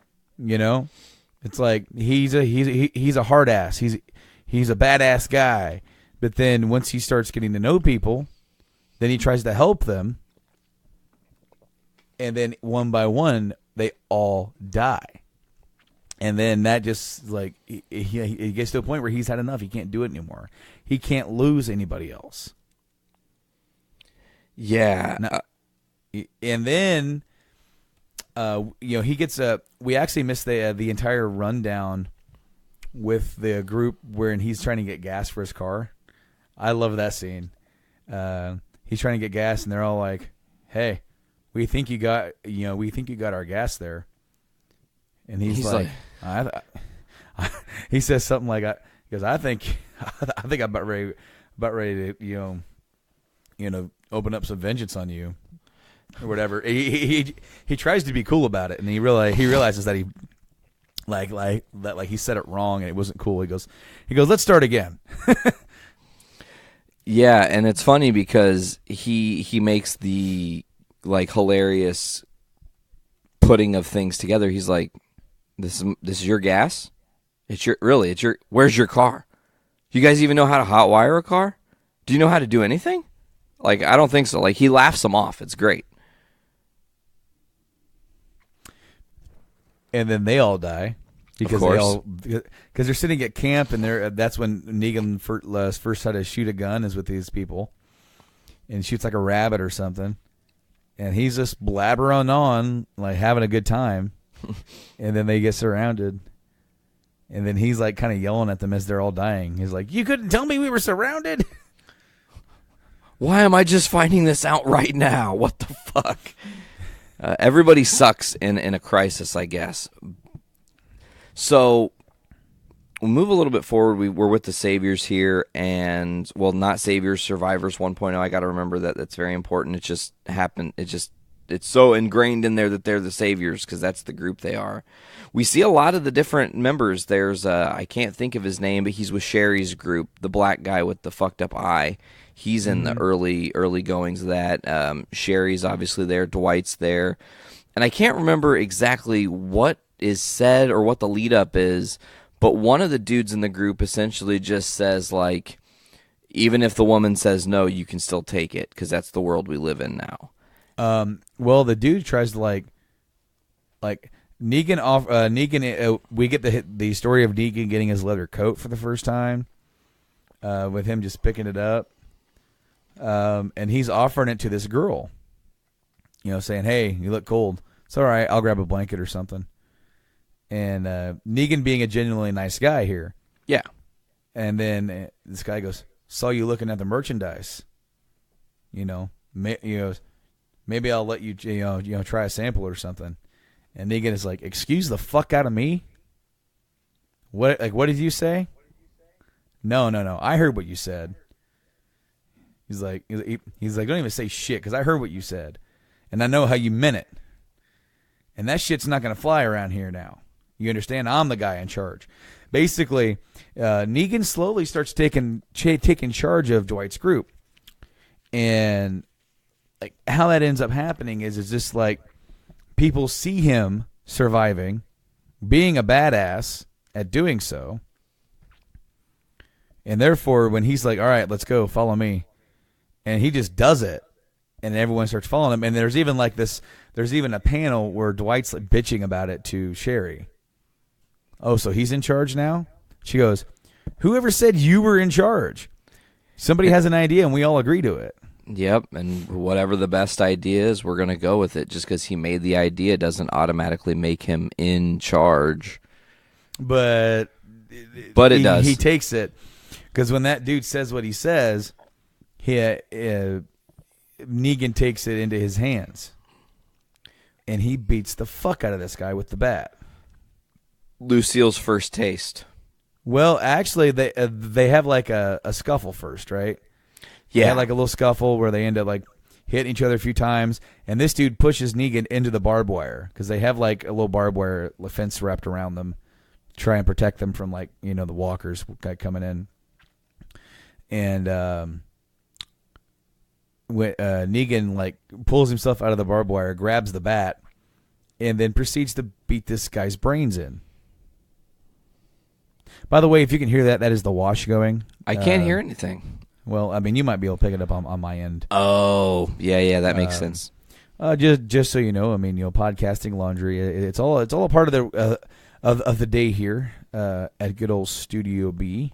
it's like he's a hard ass. He's a badass guy, but then once he starts getting to know people, then he tries to help them, and then one by one they all die. And then that just, like, he gets to a point where he's had enough. He can't do it anymore. He can't lose anybody else. Yeah. And then, he gets we actually missed the entire rundown with the group where he's trying to get gas for his car. I love that scene. He's trying to get gas, and they're all like, "Hey, we think you got our gas there." And he's like he says something like, "Because I think I'm about ready to open up some vengeance on you, or whatever." He tries to be cool about it, and he realizes that he said it wrong and it wasn't cool. He goes, "Let's start again." Yeah, and it's funny because he makes the hilarious putting of things together. He's like, This is your gas? Where's your car? You guys even know how to hotwire a car? Do you know how to do anything? Like, I don't think so. Like, he laughs them off. It's great. And then they all die because they're sitting at camp, and that's when Negan first had to shoot a gun is with these people, and shoots like a rabbit or something, and he's just blabbering on, like having a good time. And then they get surrounded, and then he's like kind of yelling at them as they're all dying. He's like, "You couldn't tell me we were surrounded? Why am I just finding this out right now? What the fuck?" Everybody sucks in a crisis, I guess. So we'll move a little bit forward. We're with the Saviors here, and not Saviors, Survivors 1.0. I got to remember that. That's very important. It just happened. It's so ingrained in there that they're the Saviors because that's the group they are. We see a lot of the different members. There's I can't think of his name, but he's with Sherry's group, the black guy with the fucked up eye. He's in the early goings of that. Sherry's obviously there. Dwight's there. And I can't remember exactly what is said or what the lead up is, but one of the dudes in the group essentially just says, like, even if the woman says no, you can still take it because that's the world we live in now. The dude tries to like Negan. We get the story of Negan getting his leather coat for the first time, with him just picking it up, and he's offering it to this girl, saying, "Hey, you look cold. It's all right. I'll grab a blanket or something." And Negan being a genuinely nice guy here, yeah. And then this guy goes, "Saw you looking at the merchandise. Maybe I'll let you, try a sample or something." And Negan is like, "Excuse the fuck out of me? What did you say?" No. I heard what you said. He's like, don't even say shit because I heard what you said, and I know how you meant it. And that shit's not going to fly around here now. You understand? I'm the guy in charge. Basically, Negan slowly starts taking charge of Dwight's group, and like how that ends up happening is just like people see him surviving, being a badass at doing so, and therefore when he's like, "All right, let's go, follow me," and he just does it, and everyone starts following him. And there's even like this. There's even a panel where Dwight's like bitching about it to Sherry. Oh, so he's in charge now? She goes, "Whoever said you were in charge? Somebody has an idea, and we all agree to it." Yep, and whatever the best idea is, we're going to go with it. Just because he made the idea doesn't automatically make him in charge. But it does. He takes it. Because when that dude says what he says, Negan takes it into his hands. And he beats the fuck out of this guy with the bat. Lucille's first taste. Well, actually, they have like a scuffle first, right? Yeah. They had like a little scuffle where they end up like hitting each other a few times. And this dude pushes Negan into the barbed wire because they have like a little barbed wire fence wrapped around them to try and protect them from like, the walkers coming in. And Negan like pulls himself out of the barbed wire, grabs the bat, and then proceeds to beat this guy's brains in. By the way, if you can hear that, that is the wash going. I can't hear anything. Well, I mean, you might be able to pick it up on my end. Oh, yeah, that makes sense. Just so you know, I mean, podcasting, laundry, it's all a part of the of the day here at good old Studio B.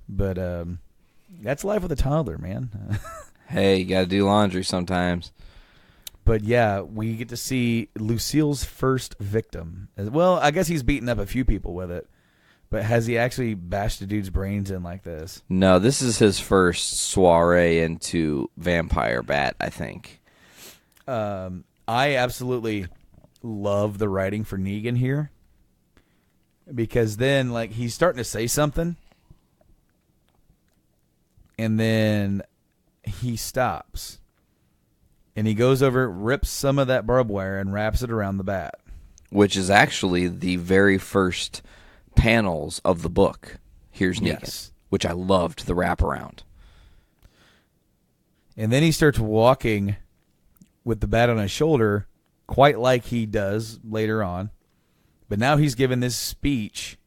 But that's life with a toddler, man. Hey, you got to do laundry sometimes. But yeah, we get to see Lucille's first victim. Well, I guess he's beaten up a few people with it. But has he actually bashed a dude's brains in like this? No, this is his first soiree into vampire bat, I think. I absolutely love the writing for Negan here. Because then, like, he's starting to say something. And then he stops. And he goes over, rips some of that barbed wire, and wraps it around the bat. Which is actually the very first panels of the book. Here's Negan, yes. Which I loved the wraparound. And then he starts walking with the bat on his shoulder, quite like he does later on. But now he's given this speech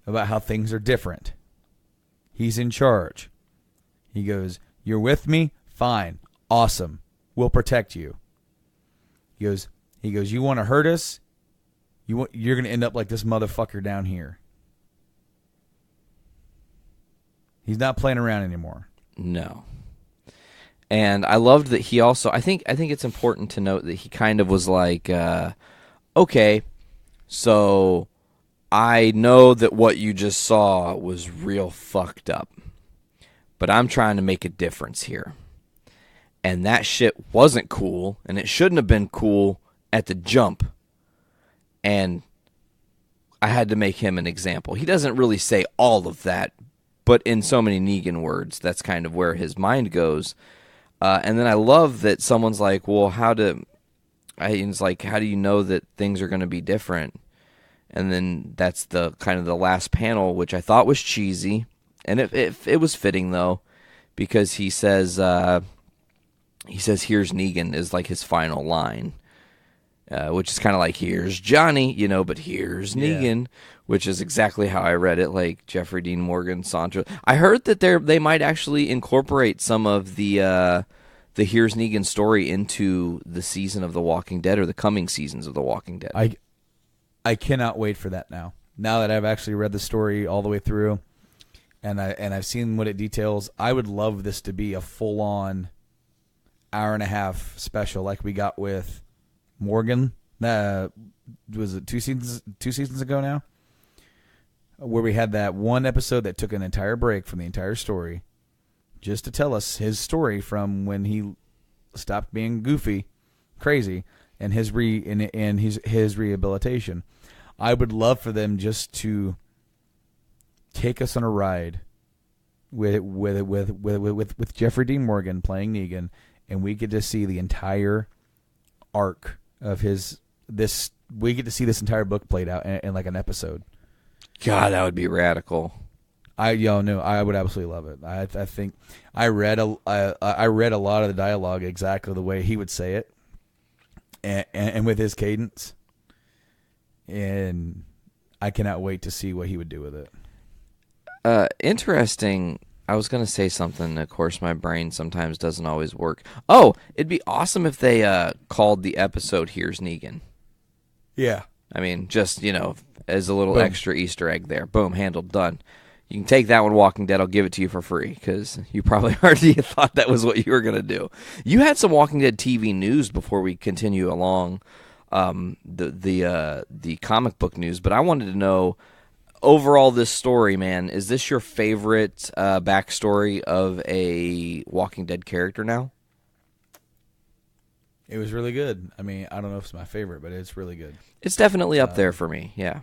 about how things are different. He's in charge. He goes, "You're with me? Fine. Awesome. We'll protect you." He goes, "You want to hurt us? You're going to end up like this motherfucker down here." He's not playing around anymore. No. And I loved that he also, I think it's important to note that he kind of was like, okay, so I know that what you just saw was real fucked up, but I'm trying to make a difference here. And that shit wasn't cool, and it shouldn't have been cool at the jump. And I had to make him an example. He doesn't really say all of that, but in so many Negan words, that's kind of where his mind goes. And then I love that someone's like, well, how do you know that things are going to be different? And then that's the kind of the last panel, which I thought was cheesy. And it was fitting, though, because he says, "Here's Negan" is like his final line. Which is kind of like, "Here's Johnny," but here's Negan, which is exactly how I read it, like Jeffrey Dean Morgan, Sandra. I heard that they might actually incorporate some of the Here's Negan story into the season of The Walking Dead or the coming seasons of The Walking Dead. I cannot wait for that now. Now that I've actually read the story all the way through, and I've seen what it details, I would love this to be a full-on hour-and-a-half special like we got with Morgan, was it two seasons ago now, where we had that one episode that took an entire break from the entire story just to tell us his story from when he stopped being goofy, crazy, and his rehabilitation. I would love for them just to take us on a ride with Jeffrey Dean Morgan playing Negan, and we get to see the entire arc of this. We get to see this entire book played out in like an episode. God, that would be radical. I would absolutely love it. I think I read a lot of the dialogue exactly the way he would say it, and with his cadence, and I cannot wait to see what he would do with it. Interesting. I was going to say something. Of course, my brain sometimes doesn't always work. Oh, it'd be awesome if they called the episode "Here's Negan." Yeah. I mean, just, as a little Boom. extra Easter egg there. Boom, handled, done. You can take that one, Walking Dead. I'll give it to you for free because you probably already thought that was what you were going to do. You had some Walking Dead TV news before we continue along the comic book news, but I wanted to know, overall, this story, man, is this your favorite backstory of a Walking Dead character now? It was really good. I mean, I don't know if it's my favorite, but it's really good. It's definitely up there for me, yeah.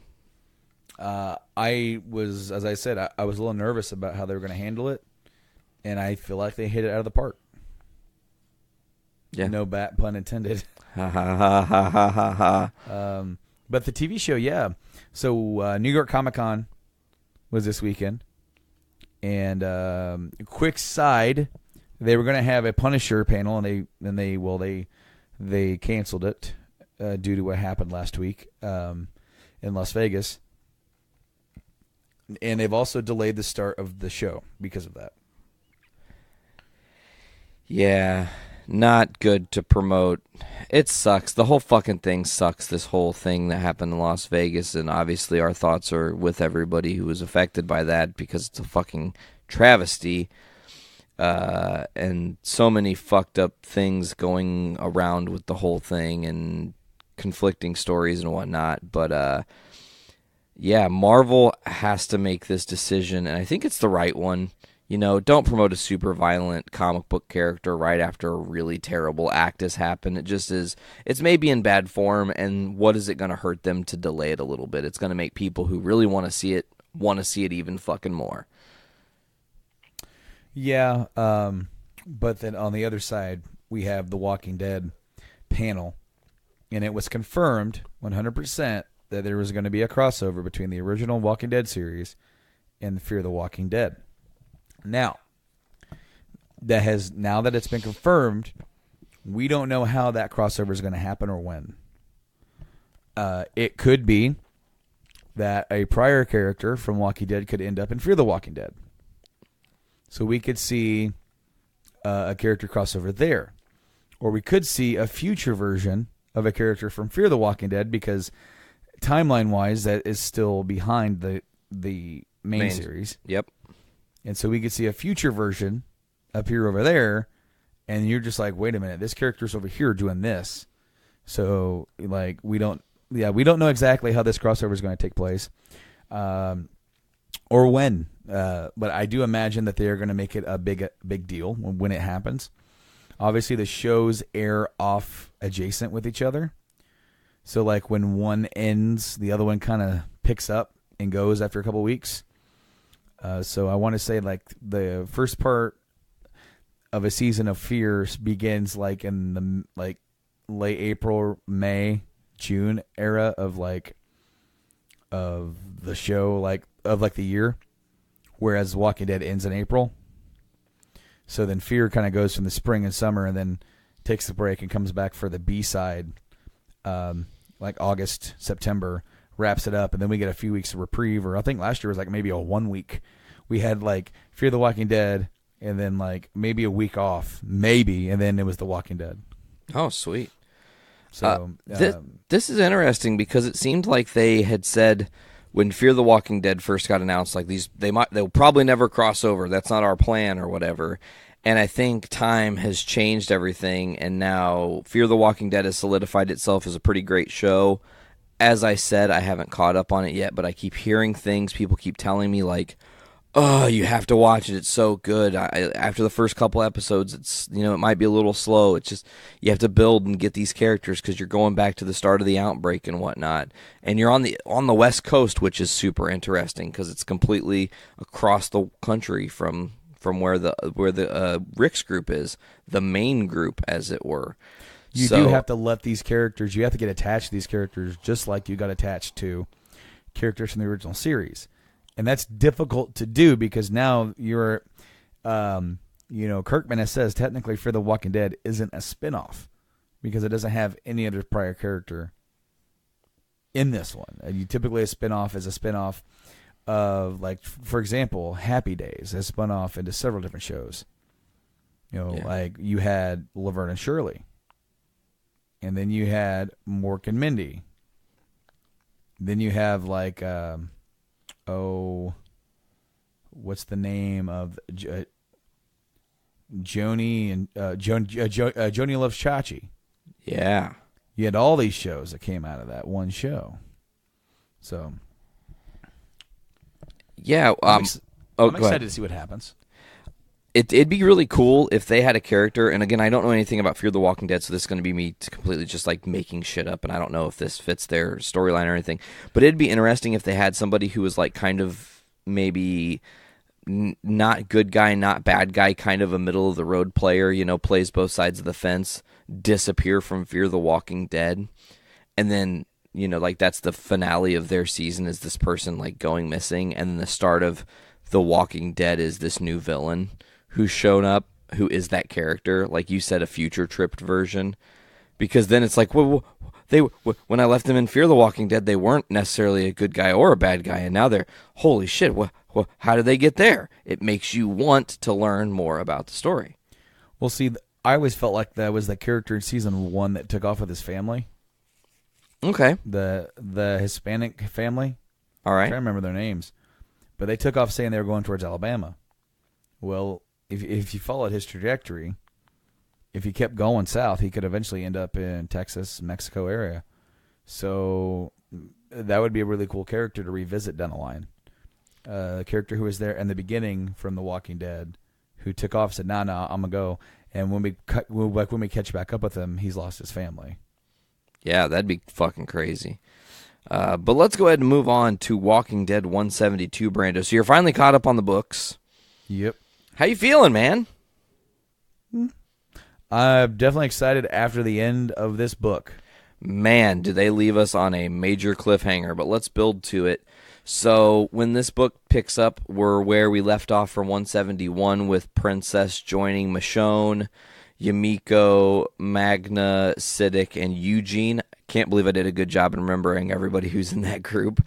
I was, as I said, I was a little nervous about how they were going to handle it, and I feel like they hit it out of the park. Yeah. No pun intended. Ha ha ha ha ha ha ha. But the TV show, yeah. So New York Comic Con was this weekend, and quick side, they were going to have a Punisher panel, and they canceled it due to what happened last week in Las Vegas. And they've also delayed the start of the show because of that. Yeah, not good to promote. It sucks. The whole fucking thing sucks, this whole thing that happened in Las Vegas. And obviously our thoughts are with everybody who was affected by that because it's a fucking travesty. And so many fucked up things going around with the whole thing and conflicting stories and whatnot. But, yeah, Marvel has to make this decision, and I think it's the right one. Don't promote a super violent comic book character right after a really terrible act has happened. It just is. It's maybe in bad form, and what is it going to hurt them to delay it a little bit? It's going to make people who really want to see it even fucking more. Yeah, but then on the other side, we have the Walking Dead panel, and it was confirmed 100% that there was going to be a crossover between the original Walking Dead series and the Fear the Walking Dead. Now that it's been confirmed, we don't know how that crossover is going to happen or when. It could be that a prior character from Walking Dead could end up in Fear the Walking Dead. So we could see a character crossover there. Or we could see a future version of a character from Fear the Walking Dead because timeline-wise, that is still behind the main series. Yep. And so we could see a future version appear over there, and you're just like, wait a minute, this character's over here doing this. So, like, we don't know exactly how this crossover is going to take place, or when. But I do imagine that they are going to make it a big deal when it happens. Obviously, the shows air off adjacent with each other. So, like, when one ends, the other one kind of picks up and goes after a couple weeks. So I want to say, like, the first part of a season of Fear begins, like, in the, like, late April, May, June era of the show, like, of, like, the year. Whereas Walking Dead ends in April. So then Fear kind of goes from the spring and summer and then takes a break and comes back for the B-side, like August, September, wraps it up, and then we get a few weeks of reprieve, or I think last year was like maybe a 1 week. We had like Fear the Walking Dead, and then like maybe a week off, maybe, and then it was The Walking Dead. Oh, sweet. So this is interesting because it seemed like they had said when Fear the Walking Dead first got announced, like they'll probably never cross over. That's not our plan or whatever. And I think time has changed everything, and now Fear the Walking Dead has solidified itself as a pretty great show. As I said, I haven't caught up on it yet, but I keep hearing things. People keep telling me, like, oh, you have to watch it. It's so good. After the first couple episodes, it's, it might be a little slow. It's just, you have to build and get these characters because you're going back to the start of the outbreak and whatnot. And you're on the West Coast, which is super interesting because it's completely across the country from from where the Rick's group is, the main group, as it were. You do have to let these characters. You have to get attached to these characters, just like you got attached to characters from the original series, and that's difficult to do because now you're, Kirkman has says technically Fear the Walking Dead isn't a spinoff because it doesn't have any other prior character in this one. And typically a spinoff is a spinoff of, like, for example, Happy Days has spun off into several different shows. Like you had Laverne and Shirley, and then you had Mork and Mindy. Then you have like, what's the name of Joni and Joni Loves Chachi. Yeah. You had all these shows that came out of that one show. So, yeah, I'm go excited ahead. to see what happens. It'd be really cool if they had a character, and again, I don't know anything about Fear the Walking Dead, so this is going to be me completely just like making shit up, and I don't know if this fits their storyline or anything, but it'd be interesting if they had somebody who was like kind of maybe not good guy, not bad guy, kind of a middle-of-the-road player, plays both sides of the fence, disappear from Fear the Walking Dead, and then, like that's the finale of their season is this person like going missing, and then the start of The Walking Dead is this new villain who's shown up, who is that character, like you said, a future-tripped version, because then it's like, well, when I left them in Fear the Walking Dead, they weren't necessarily a good guy or a bad guy, and now they're, holy shit, how did they get there? It makes you want to learn more about the story. Well, see, I always felt like that was the character in season 1 that took off with his family. Okay. The Hispanic family. All right. I can't remember their names, but they took off saying they were going towards Alabama. Well, if you followed his trajectory, if he kept going south, he could eventually end up in Texas, Mexico area. So that would be a really cool character to revisit down the line. A character who was there in the beginning from The Walking Dead, who took off, said, "No, I'm gonna go." And when we catch back up with him, he's lost his family. Yeah, that'd be fucking crazy. But let's go ahead and move on to Walking Dead 172, Brando. So you're finally caught up on the books. Yep. How you feeling, man? I'm definitely excited after the end of this book. Man, do they leave us on a major cliffhanger, but let's build to it. So when this book picks up, we're where we left off from 171 with Princess joining Michonne, Yumiko, Magna, Siddiq, and Eugene. Can't believe I did a good job in remembering everybody who's in that group.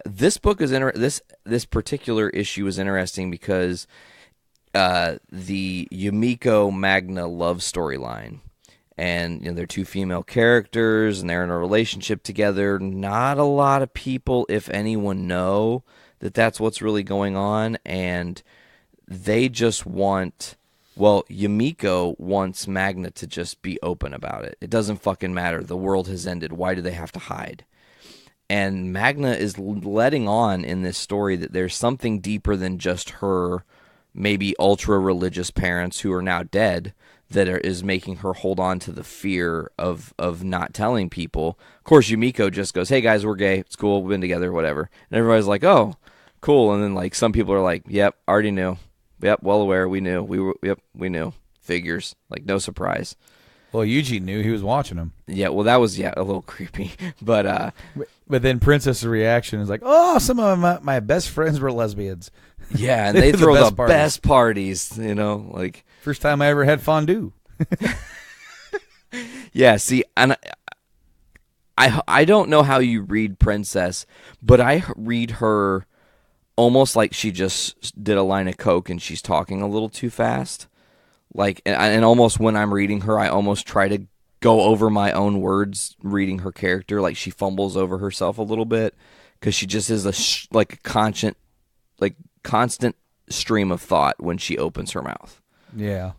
This book is this particular issue is interesting because the Yumiko Magna love storyline, and they're two female characters, and they're in a relationship together. Not a lot of people, if anyone, know that that's what's really going on, and they just want. Well, Yumiko wants Magna to just be open about it. It doesn't fucking matter. The world has ended. Why do they have to hide? And Magna is letting on in this story that there's something deeper than just her maybe ultra-religious parents who are now dead that is making her hold on to the fear of not telling people. Of course, Yumiko just goes, "Hey, guys, we're gay. It's cool. We've been together, whatever." And everybody's like, "Oh, cool." And then like some people are like, "Yep, already knew. Yep, well aware. We knew. We knew. Figures. Like, no surprise." Well, Eugene knew. He was watching him. Yeah, well, that was, a little creepy. But then Princess's reaction is like, "Oh, some of my best friends were lesbians." Yeah, and they throw the best parties, like... First time I ever had fondue. Yeah, see, and I don't know how you read Princess, but I read her almost like she just did a line of coke and she's talking a little too fast. Like, and almost when I'm reading her, I almost try to go over my own words reading her character. Like, she fumbles over herself a little bit because she just is a constant stream of thought when she opens her mouth. Yeah.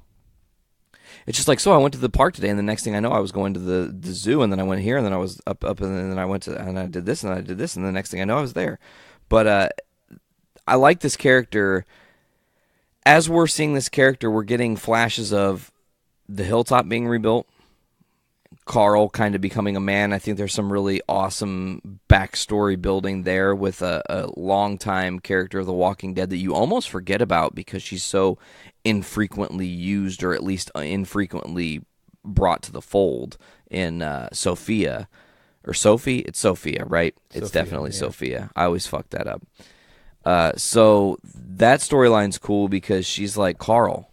It's just like, so I went to the park today, and the next thing I know, I was going to the zoo, and then I went here, and then I was up, and then I went to, and I did this, and I did this, and the next thing I know, I was there. But I like this character. As we're seeing this character, we're getting flashes of the hilltop being rebuilt, Carl kind of becoming a man. I think there's some really awesome backstory building there with a longtime character of The Walking Dead that you almost forget about because she's so infrequently used, or at least infrequently brought to the fold in Sophia. Or Sophie? It's Sophia, right? It's definitely Sophia. I always fuck that up. So that storyline's cool because she's like, Carl,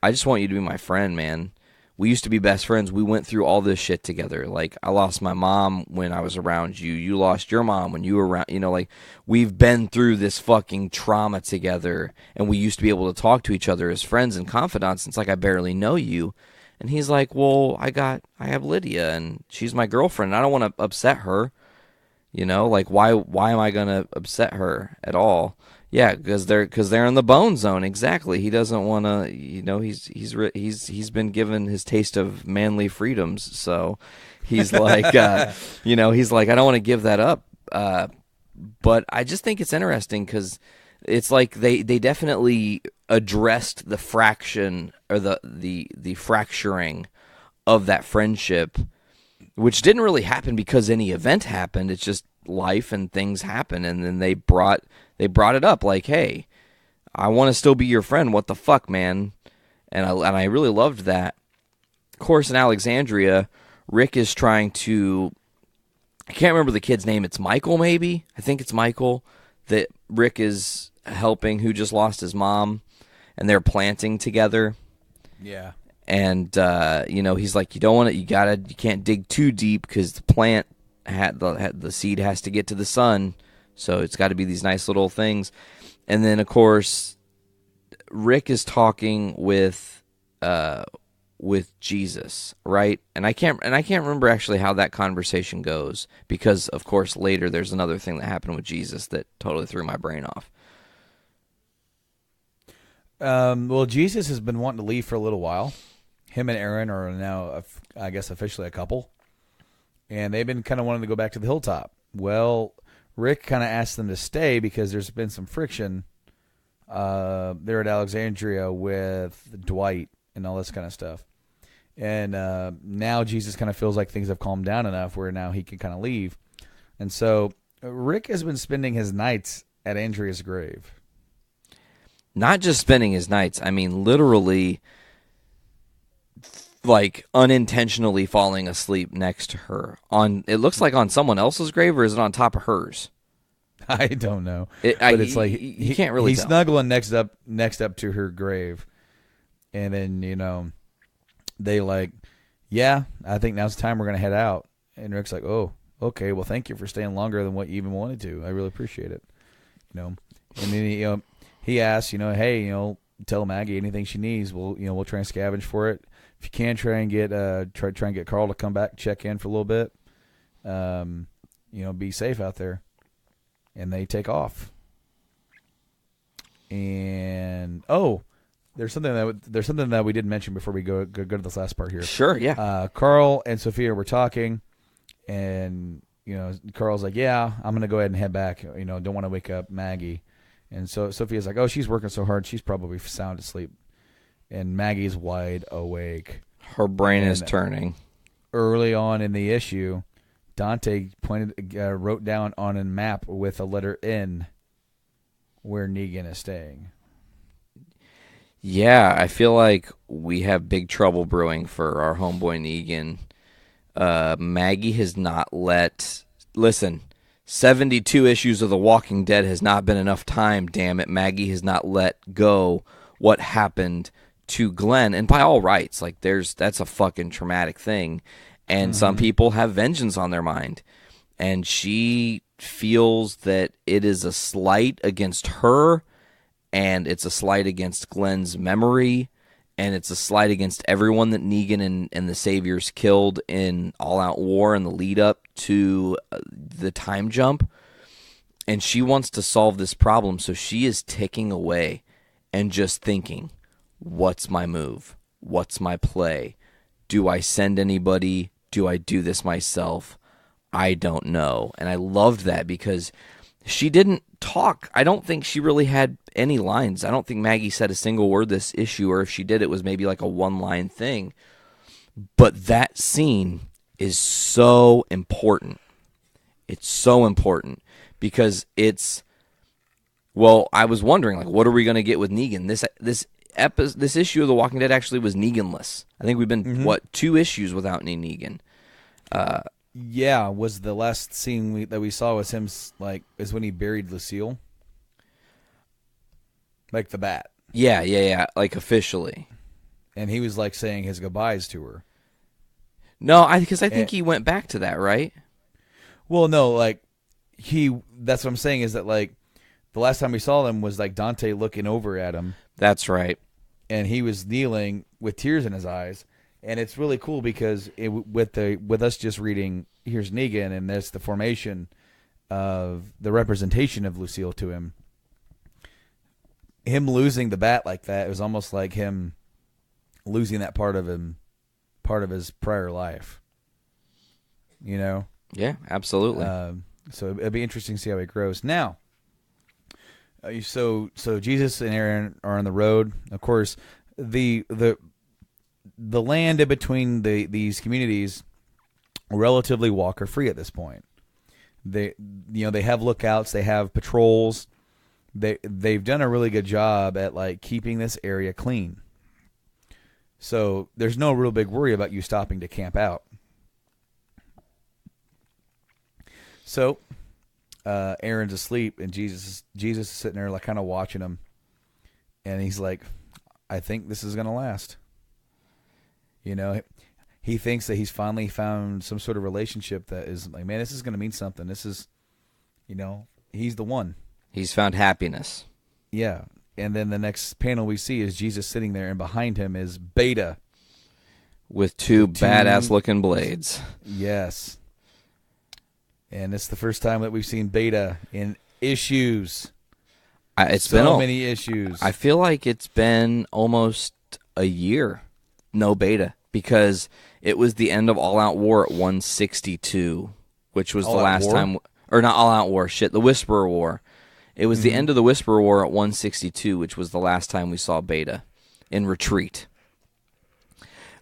I just want you to be my friend, man. We used to be best friends. We went through all this shit together. Like, I lost my mom when I was around you. You lost your mom when you were around. You know, like, we've been through this fucking trauma together, and we used to be able to talk to each other as friends and confidants. It's like, I barely know you. And he's like, well, I have Lydia, and she's my girlfriend, and I don't want to upset her. You know, like, why am I going to upset her at all? Yeah, because they're in the bone zone. Exactly. He doesn't want to. You know, he's been given his taste of manly freedoms. So he's like, you know, he's like, I don't want to give that up. But I just think it's interesting because it's like they definitely addressed the fraction or the fracturing of that friendship, which didn't really happen because any event happened. It's just life and things happen, and then they brought it up like, hey, I want to still be your friend. What the fuck, man? And I really loved that. Of course, in Alexandria, Rick is trying to, I can't remember the kid's name. It's Michael, maybe? I think it's Michael that Rick is helping, who just lost his mom, and they're planting together. Yeah. And, you know, he's like, you can't dig too deep because the plant, the seed has to get to the sun. So it's got to be these nice little things. And then, of course, Rick is talking with Jesus, right? And I can't remember actually how that conversation goes because, of course, later there's another thing that happened with Jesus that totally threw my brain off. Well, Jesus has been wanting to leave for a little while. Him and Aaron are now, I guess, officially a couple. And they've been kind of wanting to go back to the hilltop. Well, Rick kind of asked them to stay because there's been some friction there at Alexandria with Dwight and all this kind of stuff. And now Jesus kind of feels like things have calmed down enough where now he can kind of leave. And so Rick has been spending his nights at Andrea's grave. Not just spending his nights. I mean, literally, like, unintentionally falling asleep next to her. It looks like on someone else's grave, or is it on top of hers? I don't know. But it's like you can't really he's tell. snuggling next up to her grave. And then, you know, they like, yeah, I think now's the time we're going to head out. And Rick's like, oh, okay, well, thank you for staying longer than what you even wanted to. I really appreciate it. You know, and then, he asks, hey, tell Maggie anything she needs. We'll try and scavenge for it. If you can, try and get Carl to come back, check in for a little bit. Be safe out there. And they take off. And there's something that we didn't mention before we go to this last part here. Sure, yeah. Carl and Sophia were talking, and Carl's like, "Yeah, I'm gonna go ahead and head back. Don't want to wake up Maggie." And so Sophia's like, "Oh, she's working so hard, she's probably sound asleep." And Maggie's wide awake. Her brain is turning. Early on in the issue, Dante wrote down on a map with a letter N where Negan is staying. Yeah, I feel like we have big trouble brewing for our homeboy Negan. Maggie has not listen, 72 issues of The Walking Dead has not been enough time, damn it. Maggie has not let go what happened to Glenn. And by all rights, like that's a fucking traumatic thing. And some people have vengeance on their mind. And she feels that it is a slight against her, and it's a slight against Glenn's memory, and it's a slight against everyone that Negan and the Saviors killed in All Out War and the lead up to the time jump. And she wants to solve this problem, so she is ticking away and just thinking, what's my move? What's my play? Do I send anybody? Do I do this myself? I don't know. And I loved that because she didn't talk. I don't think she really had any lines. I don't think Maggie said a single word this issue, or if she did, it was maybe like a one-line thing. But that scene is so important. It's so important because it's, well, I was wondering, like, what are we going to get with Negan? This issue of The Walking Dead actually was Neganless. I think we've been, 2 issues without any Negan. Yeah, was the last scene that we saw was him, like, is when he buried Lucille? Like the bat. Yeah, like officially. And he was, like, saying his goodbyes to her. No, because I think he went back to that, right? Well, no, like, that's what I'm saying is that, like, the last time we saw them was, like, Dante looking over at him. That's right. And he was kneeling with tears in his eyes. And it's really cool because with us just reading, here's Negan, and there's the formation of the representation of Lucille to him. Him losing the bat like that, it was almost like him losing that part of his prior life. You know? Yeah, absolutely. So it'd be interesting to see how it grows. Now, so Jesus and Aaron are on the road. Of course, the land in between these communities relatively walker free at this point. They have lookouts, they have patrols. They've done a really good job at, like, keeping this area clean. So there's no real big worry about you stopping to camp out. So Aaron's asleep, and Jesus is sitting there, like, kind of watching him, and he's like, I think this is gonna last. You know, he thinks that he's finally found some sort of relationship that is like, man, this is gonna mean something. This is, you know, he's the one. He's found happiness. Yeah. And then the next panel we see is Jesus sitting there, and behind him is Beta. With two badass-looking blades. Yes. And it's the first time that we've seen Beta in issues. It's been so many issues. I feel like it's been almost a year, no Beta, because it was the end of All Out War at 162, which was the last time... Or not All Out War, the Whisperer War. It was the end of the Whisperer War at 162, which was the last time we saw Beta in retreat.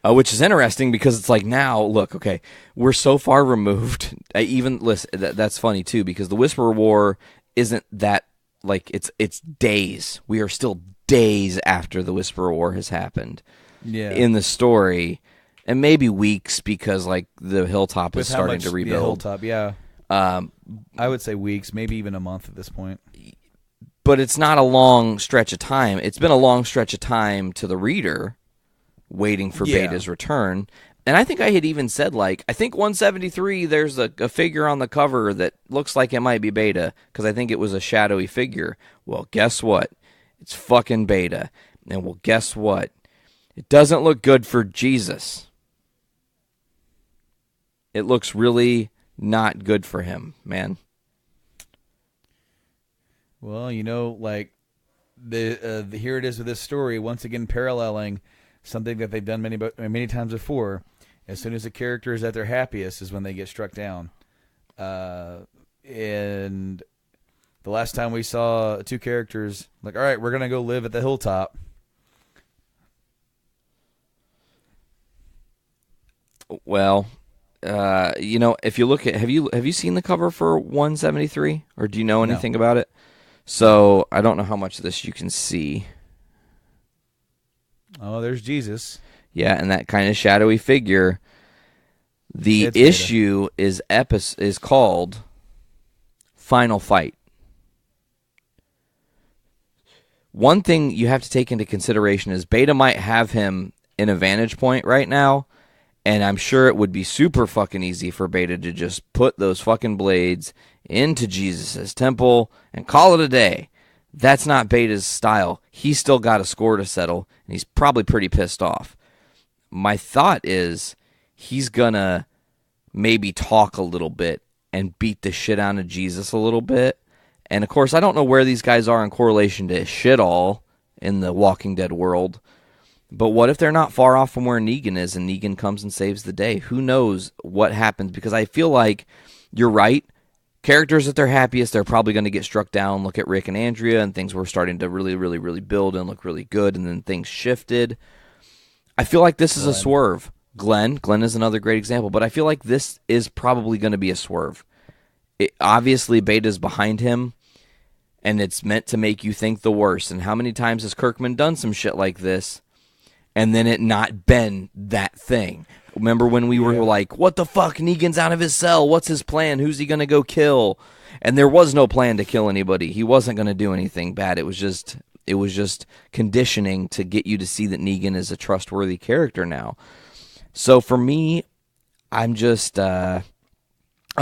Which is interesting because it's like now, look, okay, we're so far removed. Listen, that's funny too because the Whisperer War isn't that, like, it's days. We are still days after the Whisperer War has happened in the story, and maybe weeks because, like, the hilltop is starting to rebuild. Hilltop, yeah. I would say weeks, maybe even a month at this point. But it's not a long stretch of time. It's been a long stretch of time to the reader waiting for Beta's return. And I think I had even said, like, I think 173, there's a figure on the cover that looks like it might be Beta because I think it was a shadowy figure. Well, guess what? It's fucking Beta. And well, guess what? It doesn't look good for Jesus. It looks really not good for him, man. Well, you know, like here it is with this story once again paralleling something that they've done many times before. As soon as the character is at their happiest is when they get struck down. And the last time we saw 2 characters, like, all right, we're gonna go live at the hilltop. Well, you know, if you look at have you seen the cover for 173, or do you know anything about it? So I don't know how much of this you can see. Oh, there's Jesus. Yeah, and that kind of shadowy figure. The issue is called Final Fight. One thing you have to take into consideration is Beta might have him in a vantage point right now. And I'm sure it would be super fucking easy for Beta to just put those fucking blades into Jesus' temple and call it a day. That's not Beta's style. He's still got a score to settle, and he's probably pretty pissed off. My thought is he's gonna maybe talk a little bit and beat the shit out of Jesus a little bit. And, of course, I don't know where these guys are in correlation to shit all in the Walking Dead world. But what if they're not far off from where Negan is and Negan comes and saves the day? Who knows what happens? Because I feel like you're right. Characters at their happiest, they're probably going to get struck down. Look at Rick and Andrea, and things were starting to really, really, really build and look really good, and then things shifted. I feel like this is a swerve. Glenn is another great example, but I feel like this is probably going to be a swerve. Obviously, Beta's behind him, and it's meant to make you think the worst. And how many times has Kirkman done some shit like this, and then it not been that thing? Remember when we were like, what the fuck? Negan's out of his cell. What's his plan? Who's he going to go kill? And there was no plan to kill anybody. He wasn't going to do anything bad. It was just conditioning to get you to see that Negan is a trustworthy character now. So for me, I'm just... I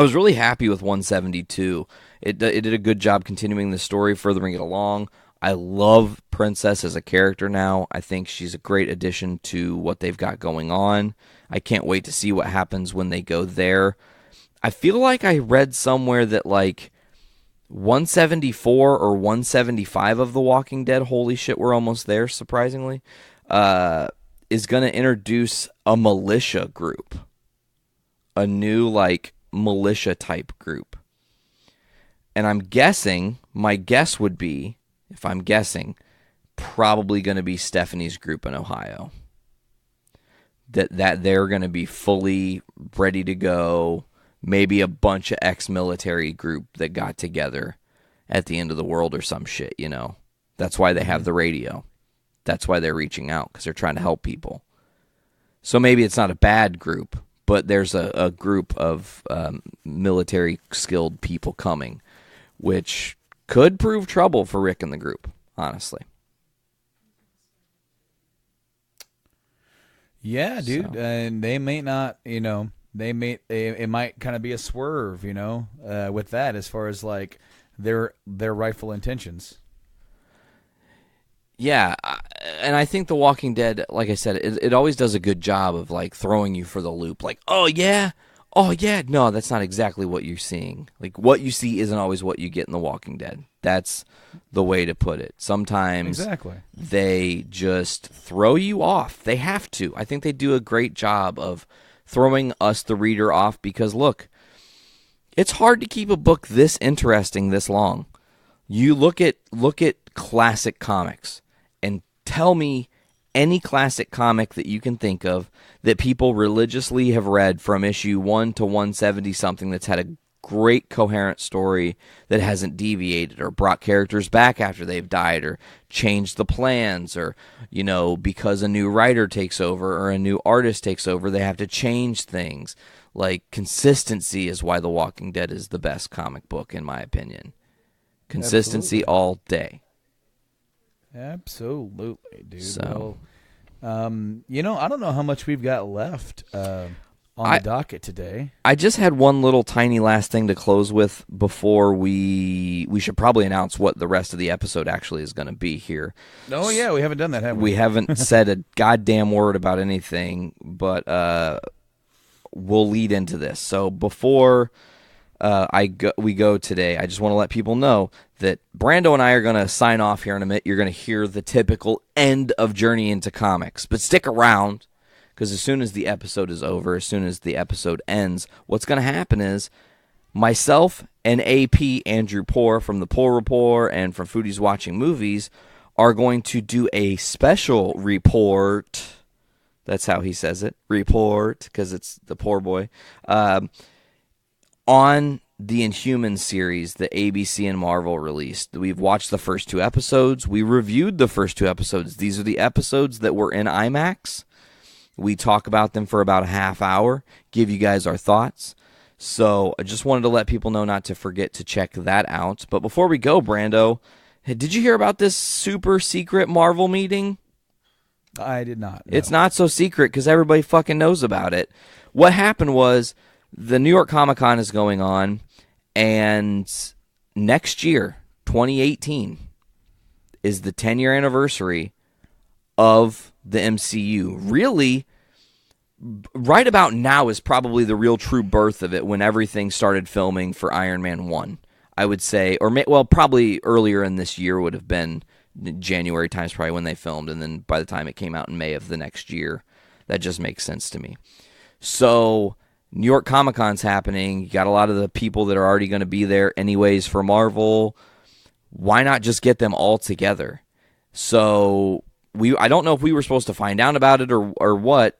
was really happy with 172. It did a good job continuing the story, furthering it along. I love Princess as a character now. I think she's a great addition to what they've got going on. I can't wait to see what happens when they go there. I feel like I read somewhere that like 174 or 175 of The Walking Dead, holy shit, we're almost there, surprisingly, is going to introduce a militia group. A new, like, militia type group. And I'm guessing, my guess would be, if I'm guessing, probably going to be Stephanie's group in Ohio. That they're going to be fully ready to go. Maybe a bunch of ex-military group that got together at the end of the world or some shit, you know. That's why they have the radio. That's why they're reaching out, because they're trying to help people. So maybe it's not a bad group, but there's a group of military skilled people coming, which could prove trouble for Rick and the group, honestly. Yeah, dude, So. and they may not, you know, it might kind of be a swerve, you know, with that as far as like their rightful intentions. Yeah, and I think The Walking Dead, like I said, it always does a good job of like throwing you for the loop. Like, oh yeah, no, that's not exactly what you're seeing. Like, what you see isn't always what you get in The Walking Dead. That's the way to put it. Sometimes they just throw you off. They have to. I think they do a great job of throwing us, the reader, off because, look, it's hard to keep a book this interesting this long. You look at classic comics and tell me any classic comic that you can think of that people religiously have read from issue 1 to 170 something that's had a great coherent story that hasn't deviated or brought characters back after they've died or changed the plans or, you know, because a new writer takes over or a new artist takes over, they have to change things. Like, consistency is why The Walking Dead is the best comic book, in my opinion. Consistency all day. Absolutely, dude. So. Well, you know, I don't know how much we've got left on the docket today. I just had one little tiny last thing to close with before we should probably announce what the rest of the episode actually is going to be here. Oh, yeah, we haven't done that, have we? We haven't said a goddamn word about anything, but we'll lead into this. So before we go today, I just want to let people know that Brando and I are going to sign off here in a minute. You're going to hear the typical end of Journey into Comics. But stick around, because as soon as the episode is over, as soon as the episode ends, what's going to happen is myself and AP, Andrew Puhr from the Puhr Report and from Foodies Watching Movies, are going to do a special report. That's how he says it, report, because it's the poor boy. On the Inhumans series that ABC and Marvel released. We've watched the first 2 episodes. We reviewed the first 2 episodes. These are the episodes that were in IMAX. We talk about them for about a half hour, give you guys our thoughts. So I just wanted to let people know not to forget to check that out. But before we go, Brando, did you hear about this super secret Marvel meeting? I did not. No. It's not so secret because everybody fucking knows about it. What happened was the New York Comic Con is going on, and next year, 2018, is the 10-year anniversary of the MCU. Really, right about now is probably the real true birth of it when everything started filming for Iron Man 1, I would say. Or, probably earlier in this year would have been January times probably when they filmed, and then by the time it came out in May of the next year, that just makes sense to me. So New York Comic Con's happening. You got a lot of the people that are already going to be there anyways for Marvel. Why not just get them all together? So I don't know if we were supposed to find out about it or what.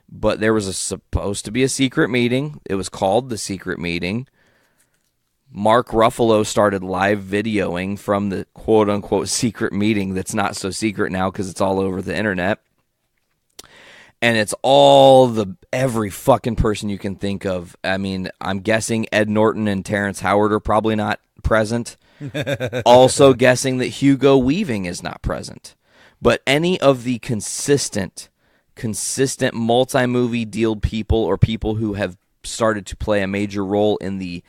but there was supposed to be a secret meeting. It was called the secret meeting. Mark Ruffalo started live videoing from the quote-unquote secret meeting that's not so secret now because it's all over the internet. And it's every fucking person you can think of. I mean, I'm guessing Ed Norton and Terrence Howard are probably not present. Also guessing that Hugo Weaving is not present. But any of the consistent multi-movie deal people or people who have started to play a major role in the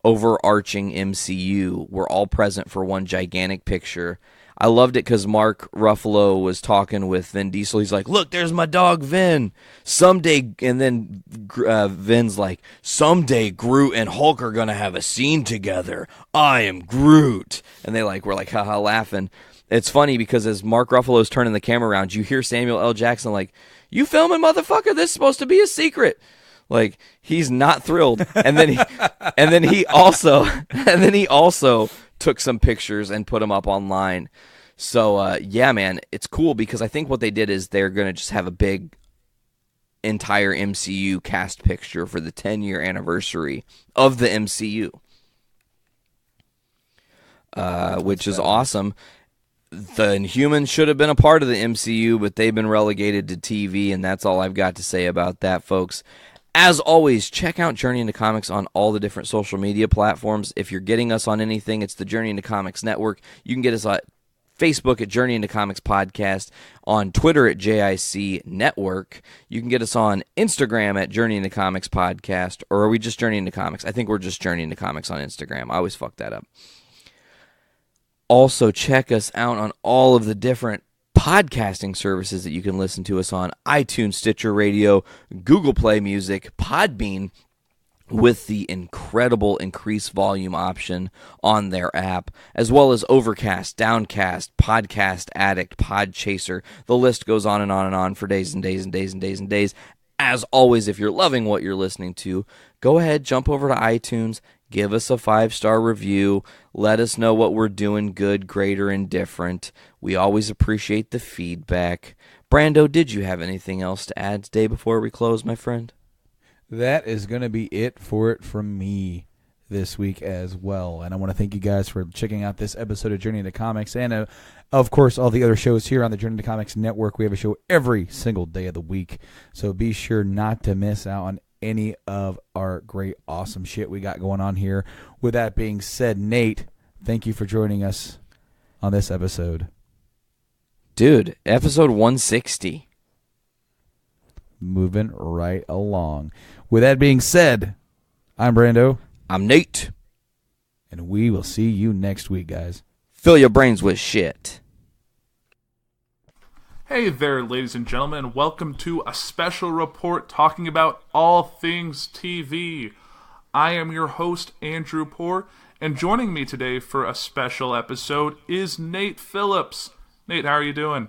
overarching MCU were all present for one gigantic picture. I loved it because Mark Ruffalo was talking with Vin Diesel. He's like, look, there's my dog Vin. Someday, and then Vin's like, someday Groot and Hulk are going to have a scene together. I am Groot. And they were like, haha, laughing. It's funny because as Mark Ruffalo's turning the camera around, you hear Samuel L. Jackson like, you filming, motherfucker? This is supposed to be a secret. Like, he's not thrilled. And then he also took some pictures and put them up online. So, yeah, man, it's cool because I think what they did is they're going to just have a big entire MCU cast picture for the 10-year anniversary of the MCU, which is awesome. The Inhumans should have been a part of the MCU, but they've been relegated to TV, and that's all I've got to say about that, folks. As always, check out Journey into Comics on all the different social media platforms. If you're getting us on anything, it's the Journey into Comics Network. You can get us on Facebook at Journey into Comics Podcast, on Twitter at JIC Network. You can get us on Instagram at Journey into Comics Podcast, or are we just Journey into Comics? I think we're just Journey into Comics on Instagram. I always fuck that up. Also, check us out on all of the different podcasting services that you can listen to us on: iTunes, Stitcher Radio, Google Play Music, Podbean, with the incredible increased volume option on their app, as well as Overcast, Downcast, Podcast Addict, Podchaser. The list goes on and on and on for days and days and days and days and days. As always, if you're loving what you're listening to, go ahead, jump over to iTunes, give us a 5-star review. Let us know what we're doing good, great, or indifferent. We always appreciate the feedback. Brando, did you have anything else to add today before we close, my friend? That is going to be it from me this week as well. And I want to thank you guys for checking out this episode of Journey into Comics and, of course, all the other shows here on the Journey into Comics Network. We have a show every single day of the week, so be sure not to miss out on any of our great, awesome shit we got going on here. With that being said, Nate, thank you for joining us on this episode. Dude, episode 160. Moving right along. With that being said, I'm Brando. I'm Nate. And we will see you next week, guys. Fill your brains with shit. Hey there, ladies and gentlemen, and welcome to a special report talking about all things TV. I am your host, Andrew Puhr, and joining me today for a special episode is Nate Phillips. Nate, how are you doing?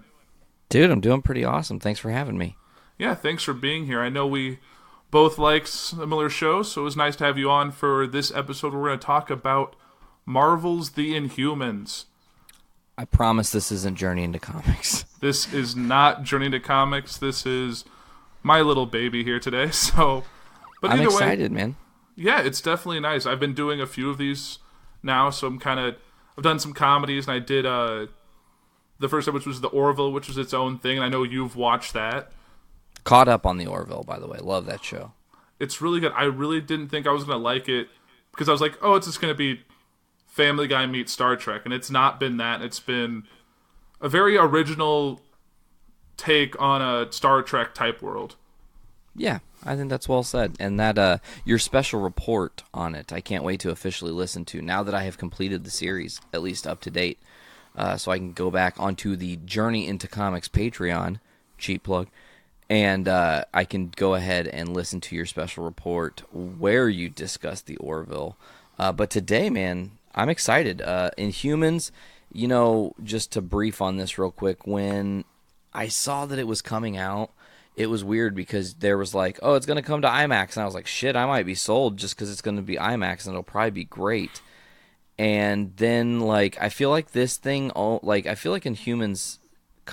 Dude, I'm doing pretty awesome. Thanks for having me. Yeah, thanks for being here. I know we both like similar shows, so it was nice to have you on for this episode. We're going to talk about Marvel's The Inhumans. I promise this isn't Journey into Comics. This is not Journey into Comics. This is my little baby here today. So, but I'm either excited, way, man. Yeah, it's definitely nice. I've been doing a few of these now, so I've done some comedies, and I did the first one, which was The Orville, which was its own thing, and I know you've watched that. Caught up on The Orville, by the way. Love that show. It's really good. I really didn't think I was going to like it, because I was like, oh, it's just going to be Family Guy meets Star Trek, and it's not been that. It's been a very original take on a Star Trek type world. Yeah, I think that's well said. And that your special report on it, I can't wait to officially listen to now that I have completed the series, at least up to date, so I can go back onto the Journey into Comics Patreon, cheap plug, and I can go ahead and listen to your special report where you discuss the Orville. But today, man, I'm excited. Inhumans, just to brief on this real quick, when I saw that it was coming out, it was weird because there was like, oh, it's going to come to IMAX. And I was like, shit, I might be sold just because it's going to be IMAX and it'll probably be great. And then, I feel like this thing, I feel like Inhumans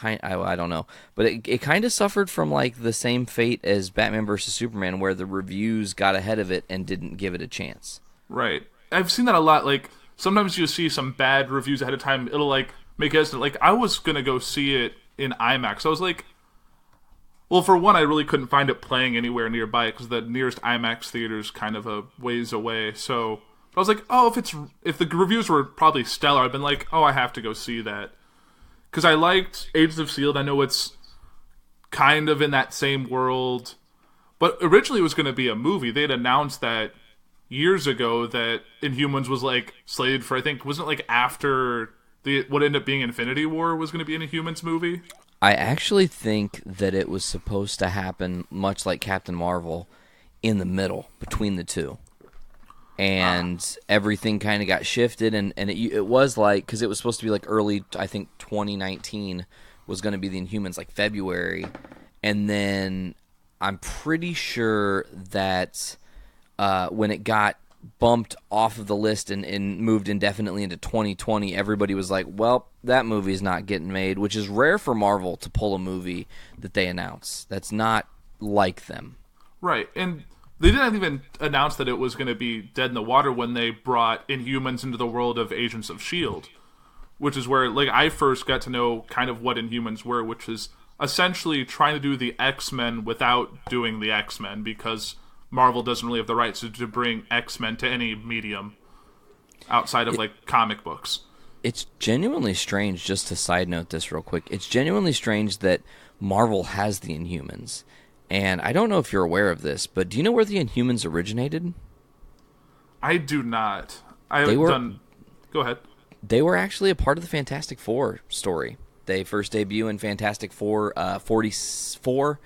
I don't know, but it kind of suffered from like the same fate as Batman versus Superman, where the reviews got ahead of it and didn't give it a chance. Right. I've seen that a lot. Like, sometimes you see some bad reviews ahead of time. It'll, like, make it like, I was going to go see it in IMAX. I was like, well, for one, I really couldn't find it playing anywhere nearby because the nearest IMAX theater is kind of a ways away. So I was like, oh, if the reviews were probably stellar, I'd been like, oh, I have to go see that. Because I liked Agents of S.H.I.E.L.D. I know it's kind of in that same world. But originally it was going to be a movie. They had announced that years ago that Inhumans was, like, slated for, I think, wasn't it, like, after what ended up being Infinity War was going to be an Inhumans movie? I actually think that it was supposed to happen, much like Captain Marvel, in the middle, between the two. And everything kind of got shifted, and it was like, because it was supposed to be like early, I think 2019 was going to be the Inhumans, like February, and then I'm pretty sure that when it got bumped off of the list and moved indefinitely into 2020, everybody was like, well, that movie's not getting made, which is rare for Marvel to pull a movie that they announce. That's not like them. Right, and they didn't even announce that it was going to be dead in the water when they brought Inhumans into the world of Agents of S.H.I.E.L.D., which is where, like, I first got to know kind of what Inhumans were, which is essentially trying to do the X-Men without doing the X-Men, because Marvel doesn't really have the rights to bring X-Men to any medium outside of, like, comic books. It's genuinely strange, just to side note this real quick, it's genuinely strange that Marvel has the Inhumans. And I don't know if you're aware of this, but do you know where the Inhumans originated? I do not. Go ahead. They were actually a part of the Fantastic Four story. They first debut in Fantastic Four 44,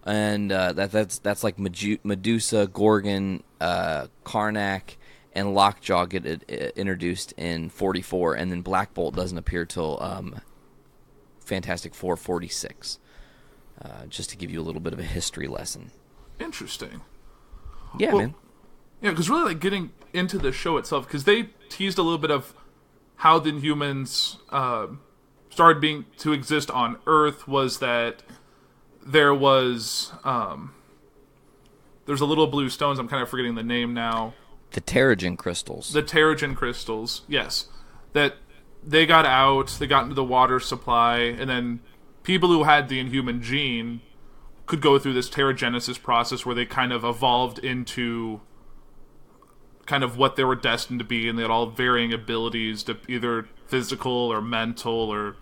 and that's like Medusa, Gorgon, Karnak, and Lockjaw get introduced in 44, and then Black Bolt doesn't appear till Fantastic Four 46. Just to give you a little bit of a history lesson. Interesting. Yeah, man. Yeah, because really, like, getting into the show itself, because they teased a little bit of how the Inhumans started being to exist on Earth, was that there was there's a little blue stones. I'm kind of forgetting the name now. The Terrigen crystals. The Terrigen crystals, yes. That they got out, they got into the water supply, and then people who had the Inhuman gene could go through this Terrigenesis process where they kind of evolved into kind of what they were destined to be, and they had all varying abilities, to either physical or mental or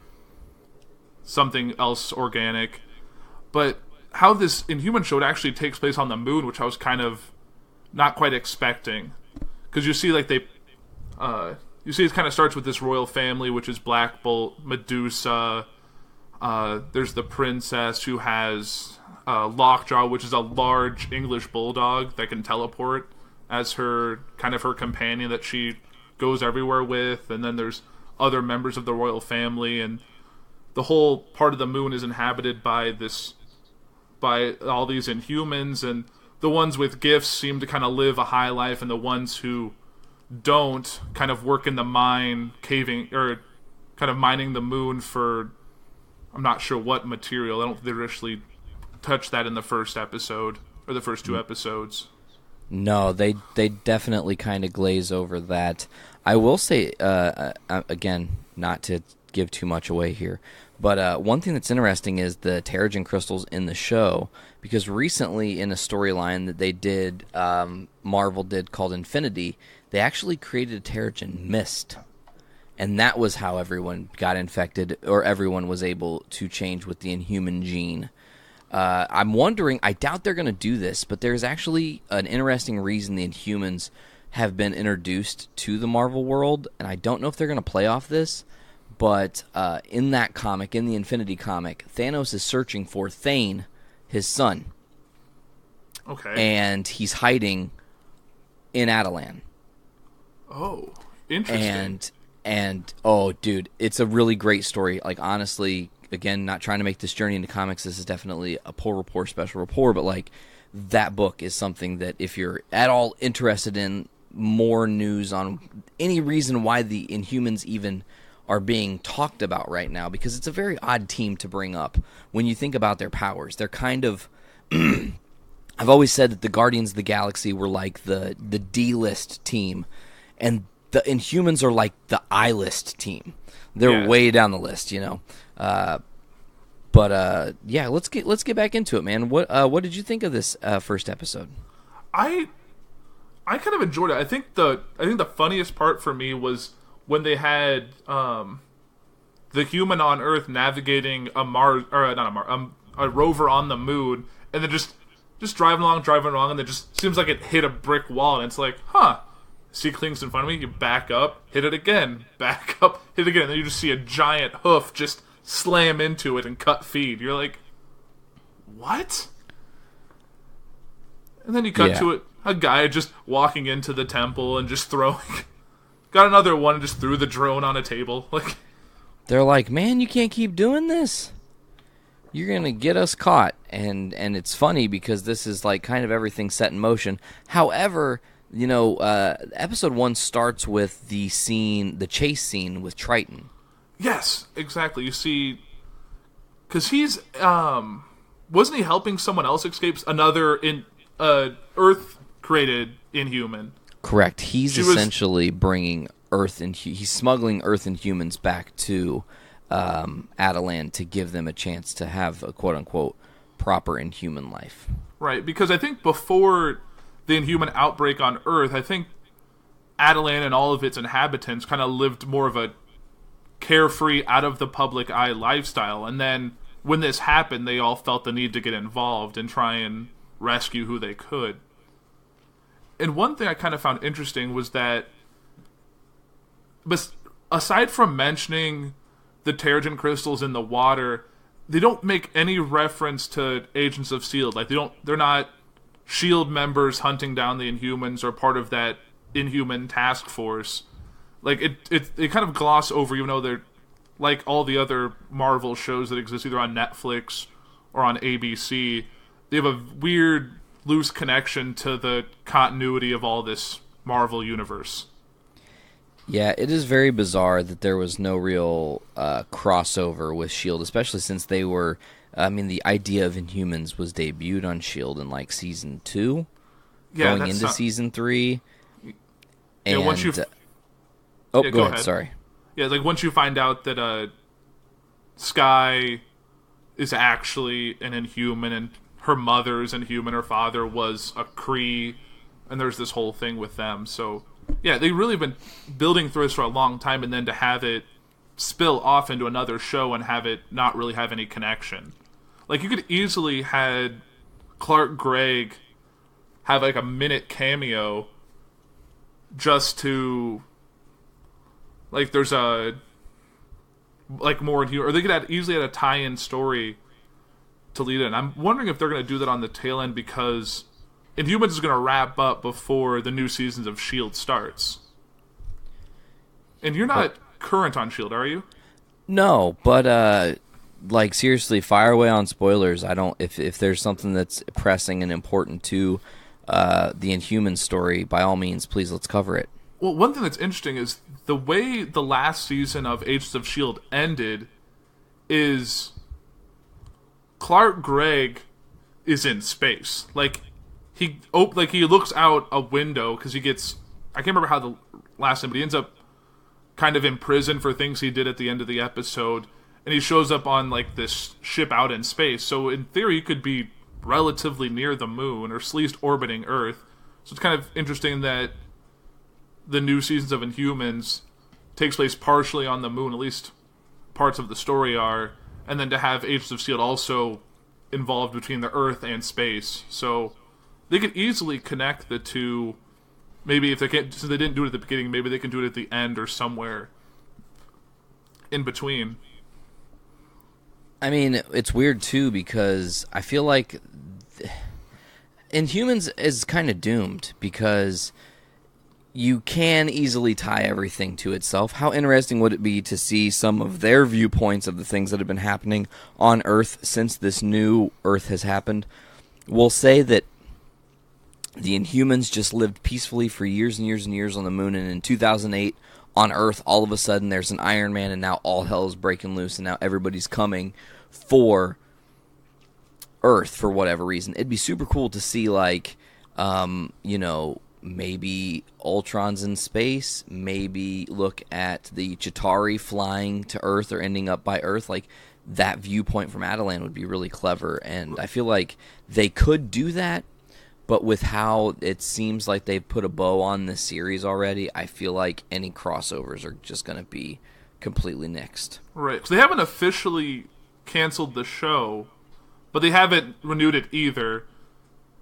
something else organic. But how this Inhuman show actually takes place on the moon, which I was kind of not quite expecting. Because you see, like, it kind of starts with this royal family, which is Black Bolt, Medusa. There's the princess who has Lockjaw, which is a large English bulldog that can teleport as her companion that she goes everywhere with. And then there's other members of the royal family, and the whole part of the moon is inhabited by all these Inhumans, and the ones with gifts seem to kind of live a high life, and the ones who don't kind of work in the mine, caving, or kind of mining the moon for, I'm not sure what material. I don't think they actually touched that in the first episode, or the first two episodes. No, they definitely kind of glaze over that. I will say, again, not to give too much away here, but one thing that's interesting is the Terrigen crystals in the show, because recently in a storyline that they did, Marvel did, called Infinity, they actually created a Terrigen mist. And that was how everyone got infected, or everyone was able to change with the Inhuman gene. I'm wondering, I doubt they're going to do this, but there's actually an interesting reason the Inhumans have been introduced to the Marvel world, and I don't know if they're going to play off this, but in that comic, in the Infinity comic, Thanos is searching for Thane, his son. Okay. And he's hiding in Attilan. Oh, interesting. And oh, dude, it's a really great story. Like, honestly, again, not trying to make this journey into comics, this is definitely a Puhr Report, Special RePuhrt, but, like, that book is something that if you're at all interested in more news on any reason why the Inhumans even are being talked about right now, because it's a very odd team to bring up when you think about their powers. They're kind of I've always said that the Guardians of the Galaxy were like the D-list team, and the Inhumans are like the I-list team. They're way down the list, you know. But let's get back into it, man. What did you think of this first episode? I kind of enjoyed it. I think the funniest part for me was when they had the human on Earth navigating a rover on the moon, and then just driving along, and it just seems like it hit a brick wall, and it's like, see things in front of me, you back up, hit it again, back up, hit it again, and then you just see a giant hoof just slam into it and cut feed. You're like, what? And then you cut to it, a guy just walking into the temple and just throwing... Got another one and just threw the drone on a table. Like, they're like, man, you can't keep doing this. You're going to get us caught. And it's funny because this is like kind of everything set in motion. However, you know, episode 1 starts with the chase scene with Triton. Yes, exactly. You see, because he's, wasn't he helping someone else escape another Earth-created Inhuman? Correct. He's essentially bringing Earth and he's smuggling Earth and humans back to Atalan to give them a chance to have a quote-unquote proper Inhuman life. Right, because I think before the Inhuman outbreak on Earth, I think Atalan and all of its inhabitants kind of lived more of a carefree, out of the public eye lifestyle. And then when this happened, they all felt the need to get involved and try and rescue who they could. And one thing I kind of found interesting was that, aside from mentioning the Terrigen crystals in the water, they don't make any reference to Agents of S.H.I.E.L.D. Like, they're not S.H.I.E.L.D. members hunting down the Inhumans or part of that Inhuman task force. Like, they kind of gloss over, even though they're like all the other Marvel shows that exist either on Netflix or on ABC. They have a weird, loose connection to the continuity of all this Marvel universe. Yeah, it is very bizarre that there was no real crossover with S.H.I.E.L.D., especially since they were... I mean, the idea of Inhumans was debuted on S.H.I.E.L.D. in, like, Season 2, going into Season 3. And, once you... go ahead, sorry. Yeah, like, once you find out that Skye is actually an Inhuman, and her mother is Inhuman, her father was a Kree, and there's this whole thing with them, so... Yeah, they've really been building through this for a long time, and then to have it spill off into another show and have it not really have any connection. Like, you could easily had Clark Gregg have, like, a minute cameo just to... Like, there's a... Like, more... Or they could easily add a tie-in story to lead in. I'm wondering if they're going to do that on the tail end, because... Inhumans is going to wrap up before the new seasons of S.H.I.E.L.D. starts. And you're not current on S.H.I.E.L.D., are you? No, but, like, seriously, fire away on spoilers. I don't... If there's something that's pressing and important to the Inhumans story, by all means, please, let's cover it. Well, one thing that's interesting is the way the last season of Agents of S.H.I.E.L.D. ended is Clark Gregg is in space. Like... He looks out a window because he gets... I can't remember how the last time, but he ends up kind of in prison for things he did at the end of the episode, and he shows up on, like, this ship out in space. So in theory, he could be relatively near the moon, or at least orbiting Earth. So it's kind of interesting that the new seasons of Inhumans takes place partially on the moon, at least parts of the story are, and then to have Agents of S.H.I.E.L.D. also involved between the Earth and space. So... They could easily connect the two. Maybe if they can't, since they didn't do it at the beginning, maybe they can do it at the end or somewhere in between. I mean, it's weird too, because I feel like Inhumans is kind of doomed, because you can easily tie everything to itself. How interesting would it be to see some of their viewpoints of the things that have been happening on Earth since this new Earth has happened? We'll say that the Inhumans just lived peacefully for years and years and years on the moon, and in 2008, on Earth, all of a sudden there's an Iron Man, and now all hell is breaking loose, and now everybody's coming for Earth for whatever reason. It'd be super cool to see, like, maybe Ultron's in space, maybe look at the Chitauri flying to Earth or ending up by Earth. Like, that viewpoint from Attilan would be really clever, and I feel like they could do that, but with how it seems like they've put a bow on this series already, I feel like any crossovers are just going to be completely nixed. Right, because they haven't officially canceled the show, but they haven't renewed it either,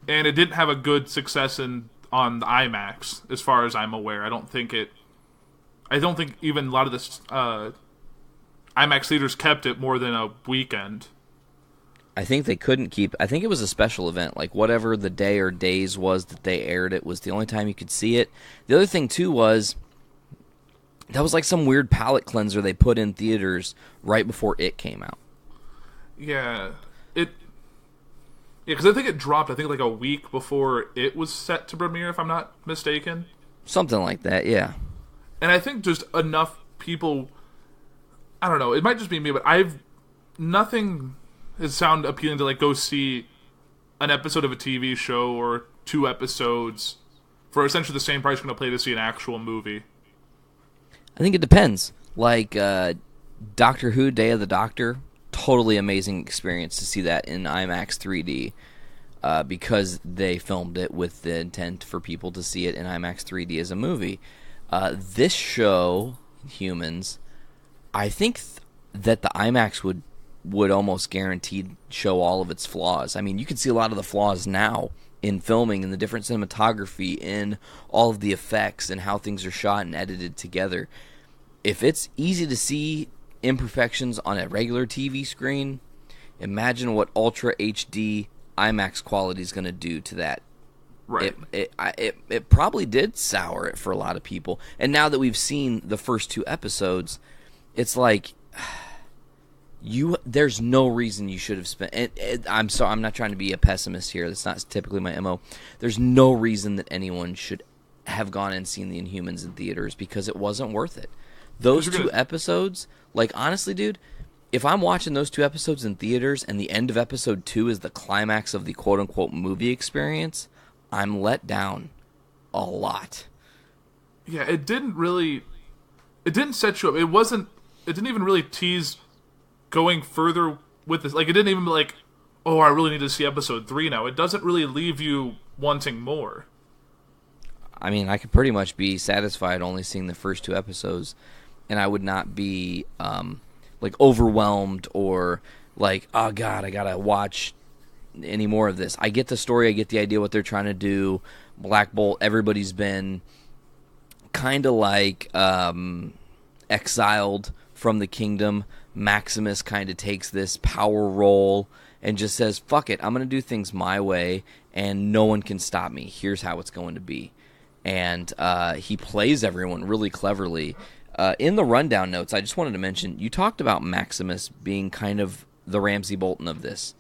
and it didn't have a good success on the IMAX, as far as I'm aware. I don't think even a lot of the IMAX theaters kept it more than a weekend. I think they couldn't keep... I think it was a special event. Like, whatever the day or days was that they aired it was the only time you could see it. The other thing, too, was... that was like some weird palate cleanser they put in theaters right before it came out. Yeah. Because I think it dropped, like a week before it was set to premiere, if I'm not mistaken. Something like that, yeah. And I think just enough people... I don't know, it might just be me, but nothing has sounded appealing to, like, go see an episode of a TV show or 2 episodes for essentially the same price you're going to pay to see an actual movie. I think it depends. Like, Doctor Who, Day of the Doctor, totally amazing experience to see that in IMAX 3D because they filmed it with the intent for people to see it in IMAX 3D as a movie. This show, Humans, I think that the IMAX would almost guaranteed show all of its flaws. I mean, you can see a lot of the flaws now in filming and the different cinematography, in all of the effects and how things are shot and edited together. If it's easy to see imperfections on a regular TV screen, imagine what Ultra HD IMAX quality is going to do to that. Right. It probably did sour it for a lot of people. And now that we've seen the first 2 episodes, it's like there's no reason you should have spent. I'm sorry, I'm not trying to be a pessimist here. That's not typically my MO. There's no reason that anyone should have gone and seen the Inhumans in theaters because it wasn't worth it. Those 2 episodes, like, honestly, dude, if I'm watching those 2 episodes in theaters and the end of episode 2 is the climax of the quote-unquote movie experience, I'm let down a lot. Yeah, it didn't set you up. It didn't even really tease going further with this. Like, it didn't even be like, oh, I really need to see episode 3 now. It doesn't really leave you wanting more. I mean, I could pretty much be satisfied only seeing the first 2 episodes, and I would not be, like, overwhelmed or like, oh, God, I gotta watch any more of this. I get the story. I get the idea what they're trying to do. Black Bolt, everybody's been kind of like exiled from the kingdom. Maximus kind of takes this power role and just says, fuck it, I'm going to do things my way, and no one can stop me. Here's how it's going to be. And he plays everyone really cleverly. In the rundown notes, I just wanted to mention, you talked about Maximus being kind of the Ramsay Bolton of this.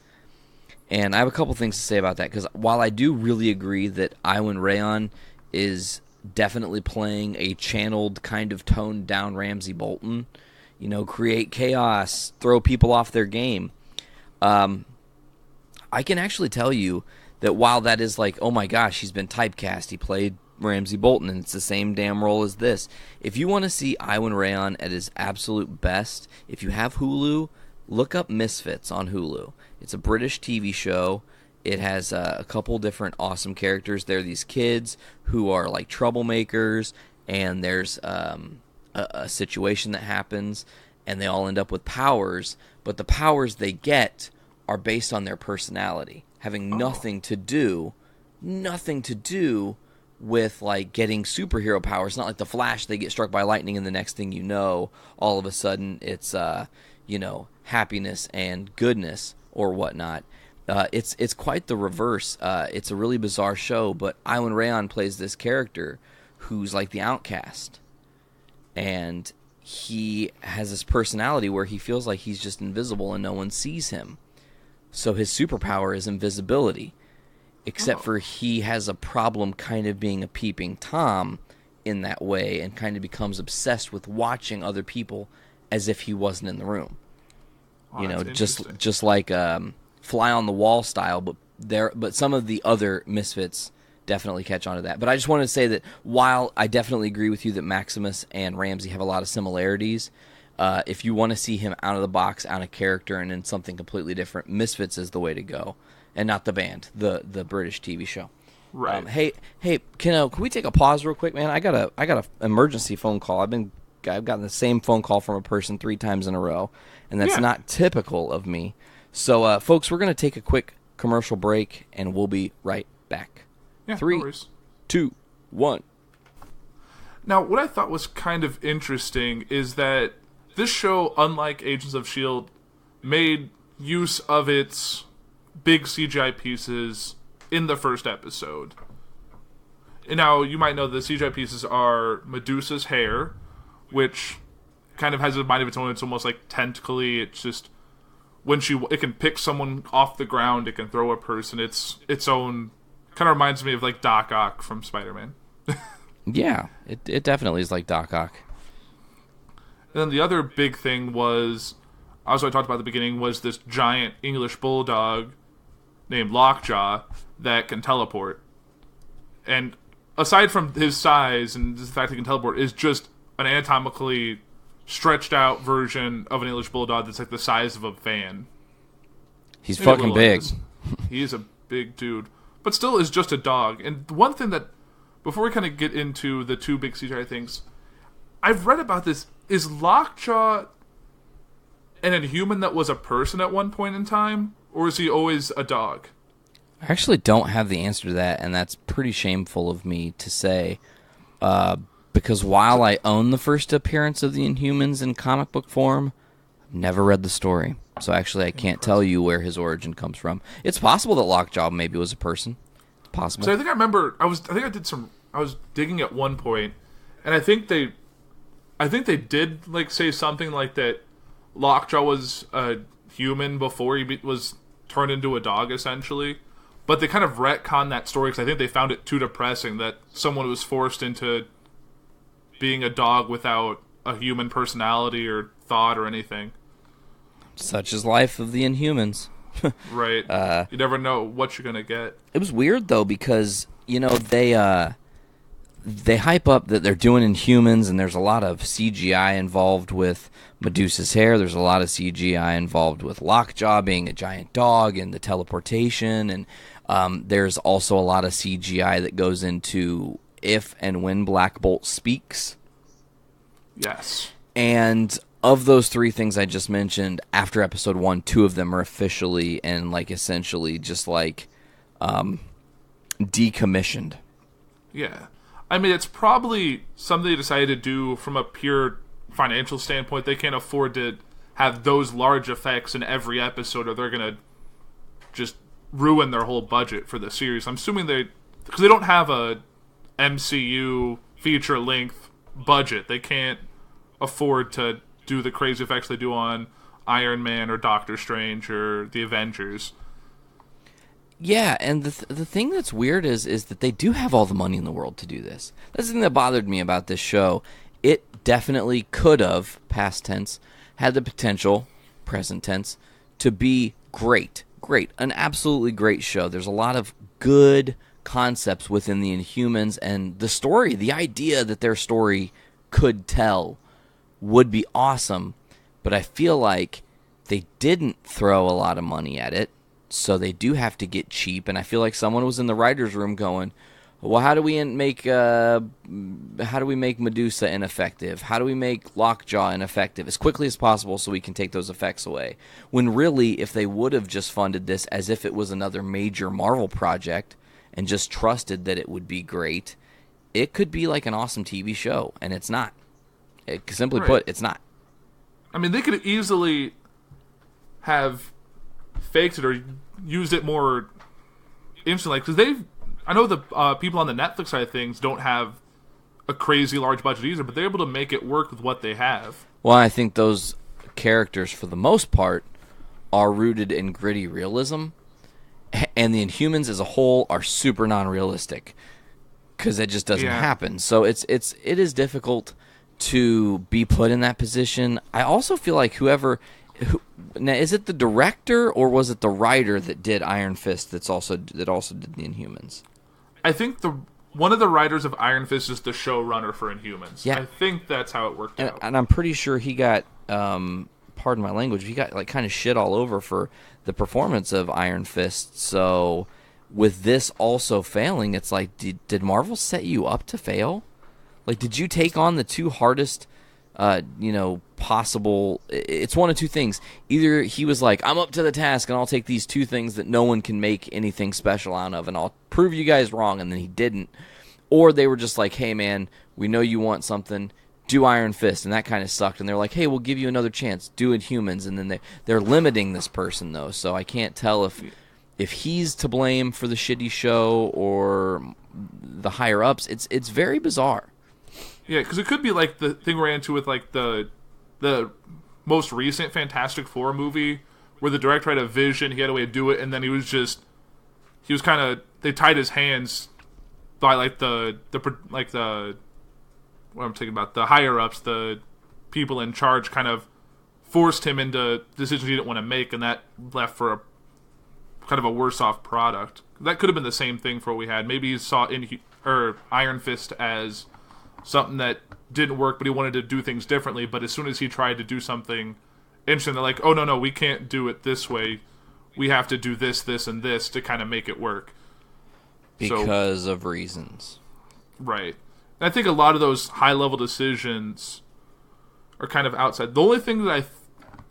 And I have a couple things to say about that, because while I do really agree that Iwan Rheon is definitely playing a channeled, kind of toned-down Ramsay Bolton, you know, create chaos, throw people off their game, I can actually tell you that while that is like, oh my gosh, he's been typecast, he played Ramsay Bolton, and it's the same damn role as this. If you want to see Iwan Rheon at his absolute best, if you have Hulu, look up Misfits on Hulu. It's a British TV show. It has a couple different awesome characters. They're these kids who are like troublemakers, and there's a situation that happens, and they all end up with powers, but the powers they get are based on their personality, having nothing to do with like getting superhero powers. Not like the Flash, they get struck by lightning and the next thing you know, all of a sudden it's happiness and goodness or whatnot. It's quite the reverse. It's a really bizarre show, but Iwan Rheon plays this character who's like the outcast, and he has this personality where he feels like he's just invisible and no one sees him. So his superpower is invisibility, except for he has a problem kind of being a peeping Tom in that way and kind of becomes obsessed with watching other people as if he wasn't in the room. Just like fly on the wall style, but some of the other misfits definitely catch on to that. But I just wanted to say that while I definitely agree with you that Maximus and Ramsey have a lot of similarities, if you want to see him out of the box, out of character, and in something completely different, Misfits is the way to go, and not the band, the British TV show. Right. Hey, can we take a pause real quick, man? I got a emergency phone call. I've gotten the same phone call from a person 3 times in a row, and that's not typical of me. So, folks, we're going to take a quick commercial break, and we'll be right back. Yeah, 3, no worries. 2, 1. Now, what I thought was kind of interesting is that this show, unlike Agents of S.H.I.E.L.D., made use of its big CGI pieces in the first episode. And now, you might know the CGI pieces are Medusa's hair, which kind of has a mind of its own. It's almost like tentacly. It's just, it can pick someone off the ground, it can throw a person. It's its own... Kind of reminds me of like Doc Ock from Spider-Man. Yeah, it definitely is like Doc Ock. And then the other big thing was, also I talked about at the beginning, was this giant English bulldog named Lockjaw that can teleport. And aside from his size and the fact he can teleport, is just an anatomically stretched out version of an English bulldog that's like the size of a van. He's fucking big. He is a big dude. But still is just a dog. And one thing that, before we kind of get into the 2 big CGI things, I've read about this. Is Lockjaw an Inhuman that was a person at one point in time? Or is he always a dog? I actually don't have the answer to that, and that's pretty shameful of me to say. Because while I own the first appearance of the Inhumans in comic book form, I've never read the story. So actually, I can't tell you where his origin comes from. It's possible that Lockjaw maybe was a person. It's possible. So I think I remember. I was digging at one point, and I think they did like say something like that. Lockjaw was a human before he was turned into a dog, essentially. But they kind of retconned that story because I think they found it too depressing that someone was forced into being a dog without a human personality or thought or anything. Such is life of the Inhumans. Right. You never know what you're going to get. It was weird, though, because, they hype up that they're doing Inhumans, and there's a lot of CGI involved with Medusa's hair. There's a lot of CGI involved with Lockjaw being a giant dog and the teleportation. And there's also a lot of CGI that goes into if and when Black Bolt speaks. Yes. And of those 3 things I just mentioned, after episode 1, 2 of them are officially and essentially just decommissioned. Yeah. I mean, it's probably something they decided to do from a pure financial standpoint. They can't afford to have those large effects in every episode, or they're going to just ruin their whole budget for the series. I'm assuming because they don't have a MCU feature-length budget. They can't afford to do the crazy effects they do on Iron Man or Doctor Strange or the Avengers. Yeah, and the thing that's weird is that they do have all the money in the world to do this. That's the thing that bothered me about this show. It definitely could have, past tense, had the potential, present tense, to be great. An absolutely great show. There's a lot of good concepts within the Inhumans, and the story, the idea that their story could tell would be awesome, but I feel like they didn't throw a lot of money at it, so they do have to get cheap, and I feel like someone was in the writer's room going, well, how do we make Medusa ineffective? How do we make Lockjaw ineffective as quickly as possible so we can take those effects away? When really, if they would have just funded this as if it was another major Marvel project and just trusted that it would be great, it could be like an awesome TV show, and it's not. Simply put, it's not. I mean, they could easily have faked it or used it more instantly. Because I know the people on the Netflix side of things don't have a crazy large budget either, but they're able to make it work with what they have. Well, I think those characters, for the most part, are rooted in gritty realism, and the Inhumans as a whole are super non-realistic. because it just doesn't happen. So it is difficult to be put in that position. I also feel like now, is it the director or was it the writer that did Iron Fist that also did the Inhumans? I think one of the writers of Iron Fist is the showrunner for Inhumans. Yeah. I think that's how it worked out. And I'm pretty sure he got, pardon my language, he got like kind of shit all over for the performance of Iron Fist. So with this also failing, it's like, did Marvel set you up to fail? Like, did you take on the two hardest, possible? It's one of two things. Either he was like, I'm up to the task, and I'll take these two things that no one can make anything special out of, and I'll prove you guys wrong, and then he didn't. Or they were just like, hey, man, we know you want something. Do Iron Fist, and that kind of sucked. And they're like, hey, we'll give you another chance. Do Inhumans. And then they're limiting this person, though, so I can't tell if he's to blame for the shitty show or the higher-ups. It's very bizarre. Yeah, because it could be like the thing we ran into with like the most recent Fantastic Four movie, where the director had a vision, he had a way to do it, and then they tied his hands by like the what I'm thinking about, the higher ups, the people in charge, kind of forced him into decisions he didn't want to make, and that left for a kind of a worse off product. That could have been the same thing for what we had. Maybe he saw Iron Fist as something that didn't work, but he wanted to do things differently. But as soon as he tried to do something interesting, they're like, oh, no, we can't do it this way. We have to do this, this, and this to kind of make it work. Because of reasons. Right. And I think a lot of those high-level decisions are kind of outside. The only thing that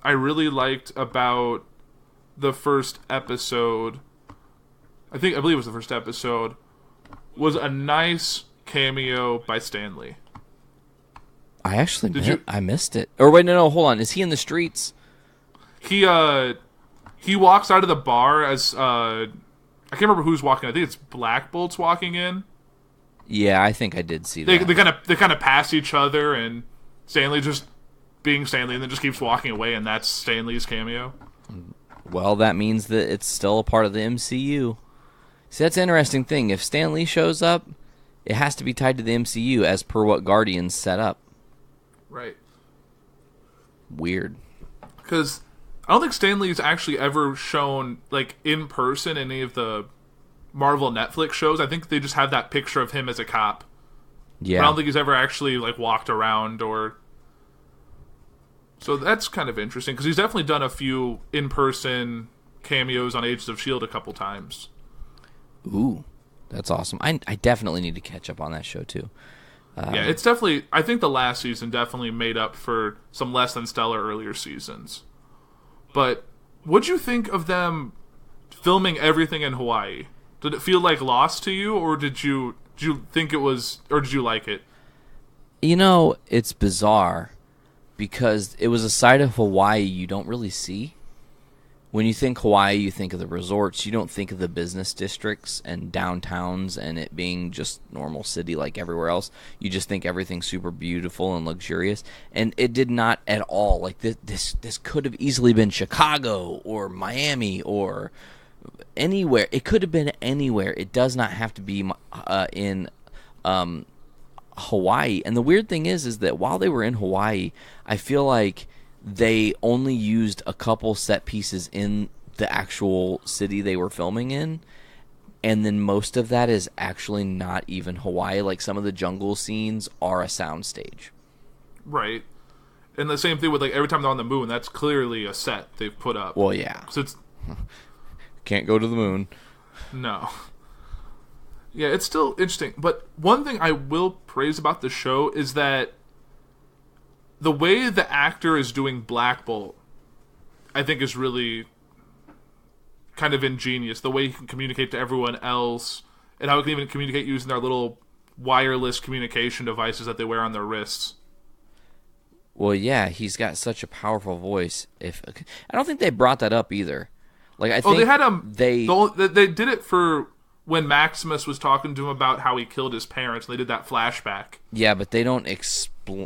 I really liked about the first episode, I believe it was the first episode, was a nice cameo by Stan Lee. I actually I missed it. Or wait, no, hold on. Is he in the streets? He walks out of the bar as I can't remember who's walking. I think it's Black Bolt's walking in. Yeah, I think I did see that. They kind of pass each other, and Stan Lee just being Stan Lee, and then just keeps walking away, and that's Stan Lee's cameo. Well, that means that it's still a part of the MCU. See, that's an interesting thing. If Stan Lee shows up, it has to be tied to the MCU as per what Guardians set up. Right. Weird. Because I don't think Stan Lee's actually ever shown, like, in person in any of the Marvel Netflix shows. I think they just have that picture of him as a cop. Yeah. But I don't think he's ever actually, like, walked around or... So that's kind of interesting, because he's definitely done a few in-person cameos on Agents of S.H.I.E.L.D. a couple times. Ooh, that's awesome. I definitely need to catch up on that show, too. Yeah, it's definitely... I think the last season definitely made up for some less than stellar earlier seasons. But what'd you think of them filming everything in Hawaii? Did it feel like Lost to you, or did you think it was... Or did you like it? You know, it's bizarre, because it was a side of Hawaii you don't really see. When you think Hawaii, you think of the resorts. You don't think of the business districts and downtowns and it being just normal city like everywhere else. You just think everything's super beautiful and luxurious. And it did not at all. Like this could have easily been Chicago or Miami or anywhere. It could have been anywhere. It does not have to be in Hawaii. And the weird thing is that while they were in Hawaii, I feel like they only used a couple set pieces in the actual city they were filming in, and then most of that is actually not even Hawaii. Like, some of the jungle scenes are a soundstage. Right. And the same thing with, like, every time they're on the moon, that's clearly a set they've put up. Well, yeah. So it's... Can't go to the moon. No. Yeah, it's still interesting. But one thing I will praise about the show is that the way the actor is doing Black Bolt, I think, is really kind of ingenious. The way he can communicate to everyone else, and how he can even communicate using their little wireless communication devices that they wear on their wrists. Well, yeah, he's got such a powerful voice. I don't think they brought that up either. Like, I think they had they did it for when Maximus was talking to him about how he killed his parents. They did that flashback. Yeah, but they don't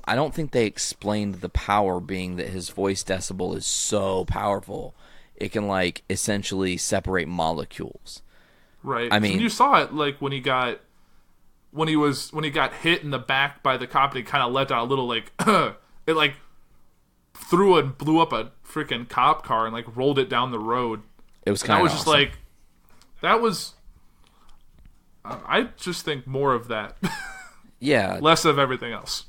I don't think they explained the power, being that his voice decibel is so powerful. It can, like, essentially separate molecules. Right. I mean, you saw it, like, when he got when he got hit in the back by the cop, and he kind of let out a little like it like threw and blew up a freaking cop car and like rolled it down the road. It was kind of just like that was. I just think more of that. Yeah, less of everything else.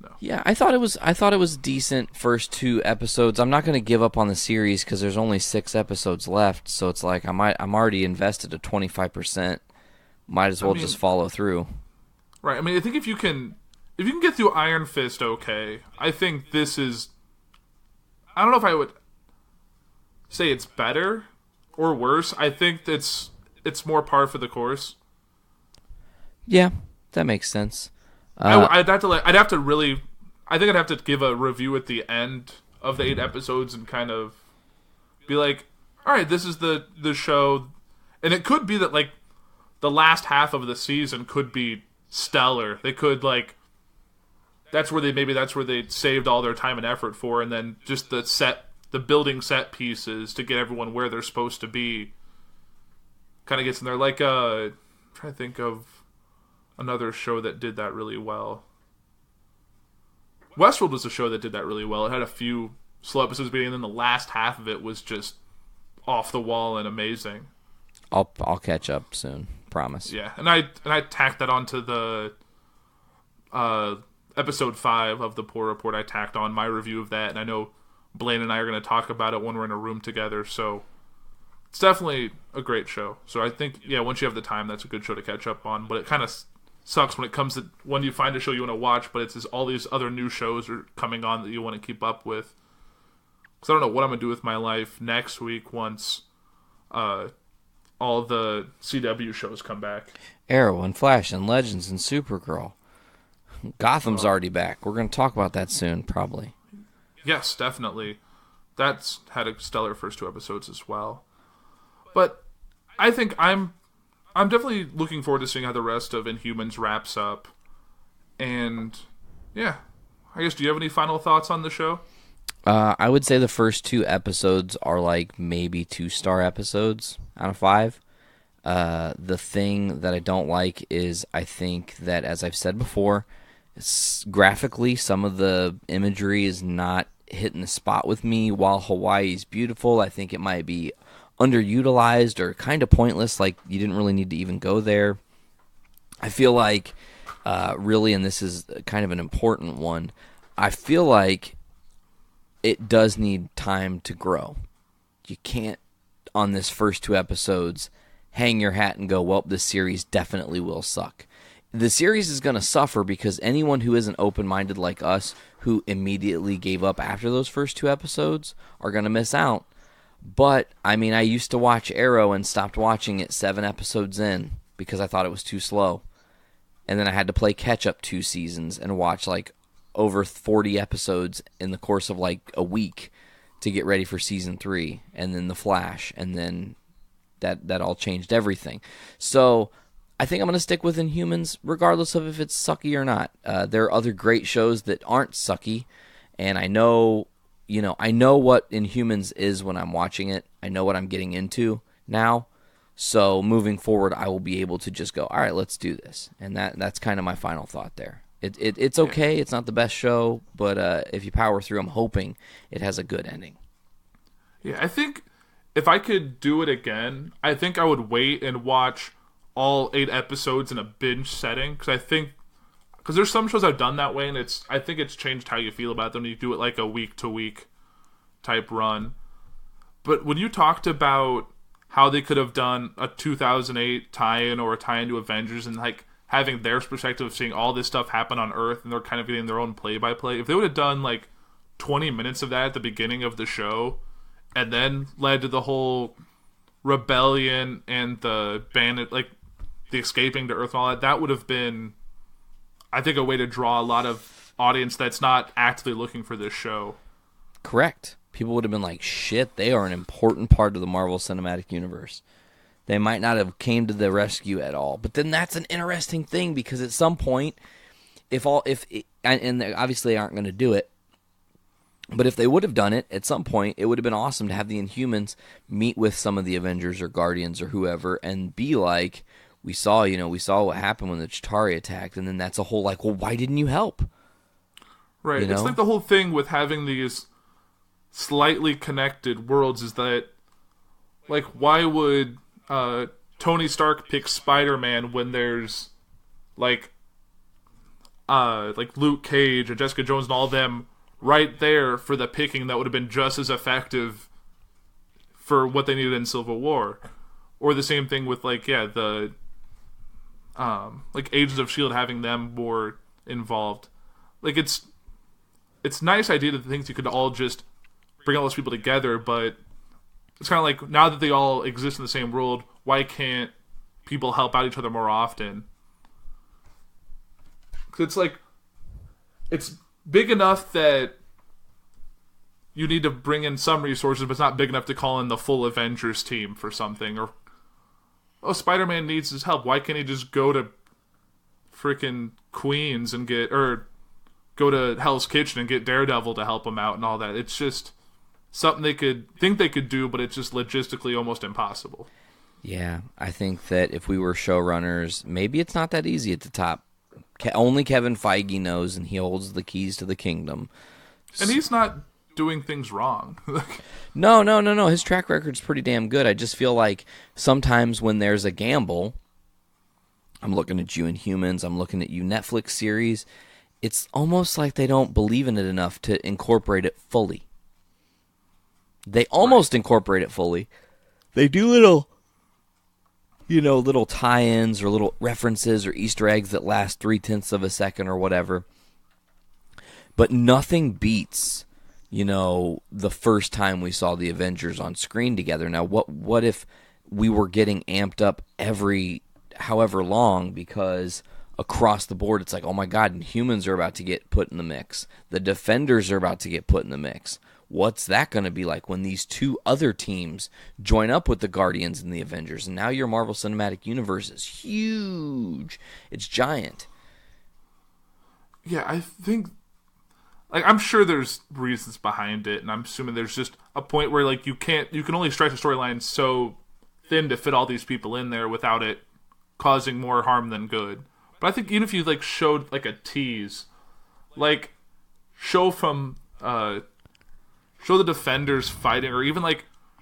No. Yeah, I thought it was decent first 2 episodes. I'm not going to give up on the series because there's only 6 episodes left, so it's like I'm already invested at 25%. Might as well just follow through. Right. I mean, I think if you can get through Iron Fist, okay. I think this is. I don't know if I would say it's better or worse. I think it's more par for the course. Yeah, that makes sense. I'd have to really. I think I'd have to give a review at the end of the 8 episodes and kind of be like, all right, this is the show, and it could be that like the last half of the season could be stellar. They could like. That's where they saved all their time and effort for, and then just the building set pieces to get everyone where they're supposed to be. Kind of gets in there. Like, I'm trying to think of another show that did that really well. Westworld was a show that did that really well. It had a few slow episodes beginning, and then the last half of it was just off the wall and amazing. I'll catch up soon, promise. Yeah, and I tacked that onto the episode 5 of the Puhr Report. I tacked on my review of that, and I know Blaine and I are going to talk about it when we're in a room together, so it's definitely a great show. So I think, yeah, once you have the time, that's a good show to catch up on. But it kind of sucks when it comes to when you find a show you want to watch, but it's just all these other new shows are coming on that you want to keep up with. Because I don't know what I'm going to do with my life next week once all the CW shows come back. Arrow and Flash and Legends and Supergirl. Gotham's already back. We're going to talk about that soon, probably. Yes, definitely. That's had a stellar first 2 episodes as well. But I think I'm definitely looking forward to seeing how the rest of Inhumans wraps up. And, yeah. I guess, do you have any final thoughts on the show? I would say the first 2 episodes are like maybe 2-star episodes out of 5. The thing that I don't like is I think that, as I've said before, graphically some of the imagery is not hitting the spot with me. While Hawaii is beautiful, I think it might be underutilized or kind of pointless, like you didn't really need to even go there. I feel like, really, and this is kind of an important one, I feel like it does need time to grow. You can't, on this first 2 episodes, hang your hat and go, well, this series definitely will suck. The series is going to suffer because anyone who isn't open-minded like us, who immediately gave up after those first 2 episodes, are going to miss out. But, I mean, I used to watch Arrow and stopped watching it 7 episodes in because I thought it was too slow. And then I had to play catch-up 2 seasons and watch, like, over 40 episodes in the course of, like, a week to get ready for Season 3. And then The Flash. And then that all changed everything. So I think I'm going to stick with Inhumans regardless of if it's sucky or not. There are other great shows that aren't sucky. And I know what Inhumans is when I'm watching it. I know what I'm getting into now. So moving forward, I will be able to just go, all right, let's do this. And that's kind of my final thought there. It's okay. It's not the best show, but if you power through, I'm hoping it has a good ending. Yeah, I think if I could do it again, I think I would wait and watch all 8 episodes in a binge setting. Because there's some shows I've done that way, and I think it's changed how you feel about them. You do it like a week-to-week type run. But when you talked about how they could have done a 2008 tie-in or a tie-in to Avengers and like having their perspective of seeing all this stuff happen on Earth, and they're kind of getting their own play-by-play, if they would have done like 20 minutes of that at the beginning of the show and then led to the whole rebellion and the bandit, like the escaping to Earth and all that, that would have been, I think, a way to draw a lot of audience that's not actively looking for this show. Correct. People would have been like, shit, they are an important part of the Marvel Cinematic Universe. They might not have came to the rescue at all. But then that's an interesting thing because at some point, and they obviously aren't going to do it, but if they would have done it, at some point, it would have been awesome to have the Inhumans meet with some of the Avengers or Guardians or whoever and be like, we saw what happened when the Chitauri attacked, and then that's a whole like, well, why didn't you help? Right. You know? It's like the whole thing with having these slightly connected worlds is that, like, why would Tony Stark pick Spider-Man when there's like Luke Cage and Jessica Jones and all of them right there for the picking that would have been just as effective for what they needed in Civil War. Or the same thing with the Agents of S.H.I.E.L.D. having them more involved. Like, it's nice idea that the things you could all just bring all those people together, but it's kind of like, now that they all exist in the same world, why can't people help out each other more often? 'Cause it's like, it's big enough that you need to bring in some resources, but it's not big enough to call in the full Avengers team for something. Or, oh, Spider-Man needs his help. Why can't he just go to freaking Queens and go to Hell's Kitchen and get Daredevil to help him out and all that? It's just something they could do, but it's just logistically almost impossible. Yeah, I think that if we were showrunners, maybe it's not that easy at the top. Only Kevin Feige knows, and he holds the keys to the kingdom. And he's not doing things wrong. No. His track record's pretty damn good. I just feel like sometimes when there's a gamble, I'm looking at you Inhumans, I'm looking at you Netflix series, it's almost like they don't believe in it enough to incorporate it fully. They almost incorporate it fully. They do little tie-ins or little references or Easter eggs that last 0.3 of a second or whatever. But nothing beats, the first time we saw the Avengers on screen together. Now, what if we were getting amped up every however long, because across the board it's like, oh my God, Inhumans are about to get put in the mix. The Defenders are about to get put in the mix. What's that going to be like when these two other teams join up with the Guardians and the Avengers? And now your Marvel Cinematic Universe is huge. It's giant. Yeah, I think, I'm sure there's reasons behind it, and I'm assuming there's just a point where, you can only stretch a storyline so thin to fit all these people in there without it causing more harm than good. But I think even if you, showed, a tease, show the Defenders fighting, or even,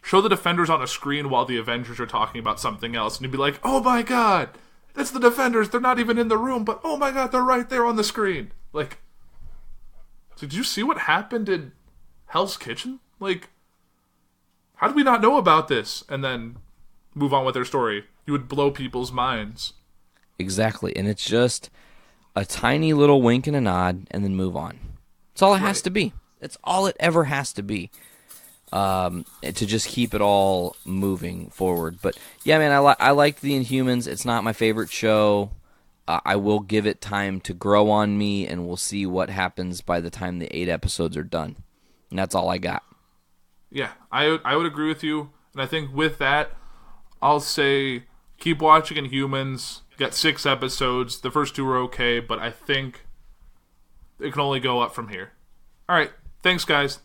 show the Defenders on a screen while the Avengers are talking about something else, and you'd be like, oh my God, that's the Defenders, they're not even in the room, but oh my God, they're right there on the screen. So did you see what happened in Hell's Kitchen? How did we not know about this? And then move on with their story. You would blow people's minds. Exactly, and it's just a tiny little wink and a nod, and then move on. That's all it has to be. That's all it ever has to be, to just keep it all moving forward. But yeah, man, I like the Inhumans. It's not my favorite show. I will give it time to grow on me, and we'll see what happens by the time the 8 episodes are done. And that's all I got. Yeah, I would agree with you. And I think with that, I'll say keep watching Inhumans. Got 6 episodes. The first 2 are okay, but I think it can only go up from here. All right. Thanks, guys.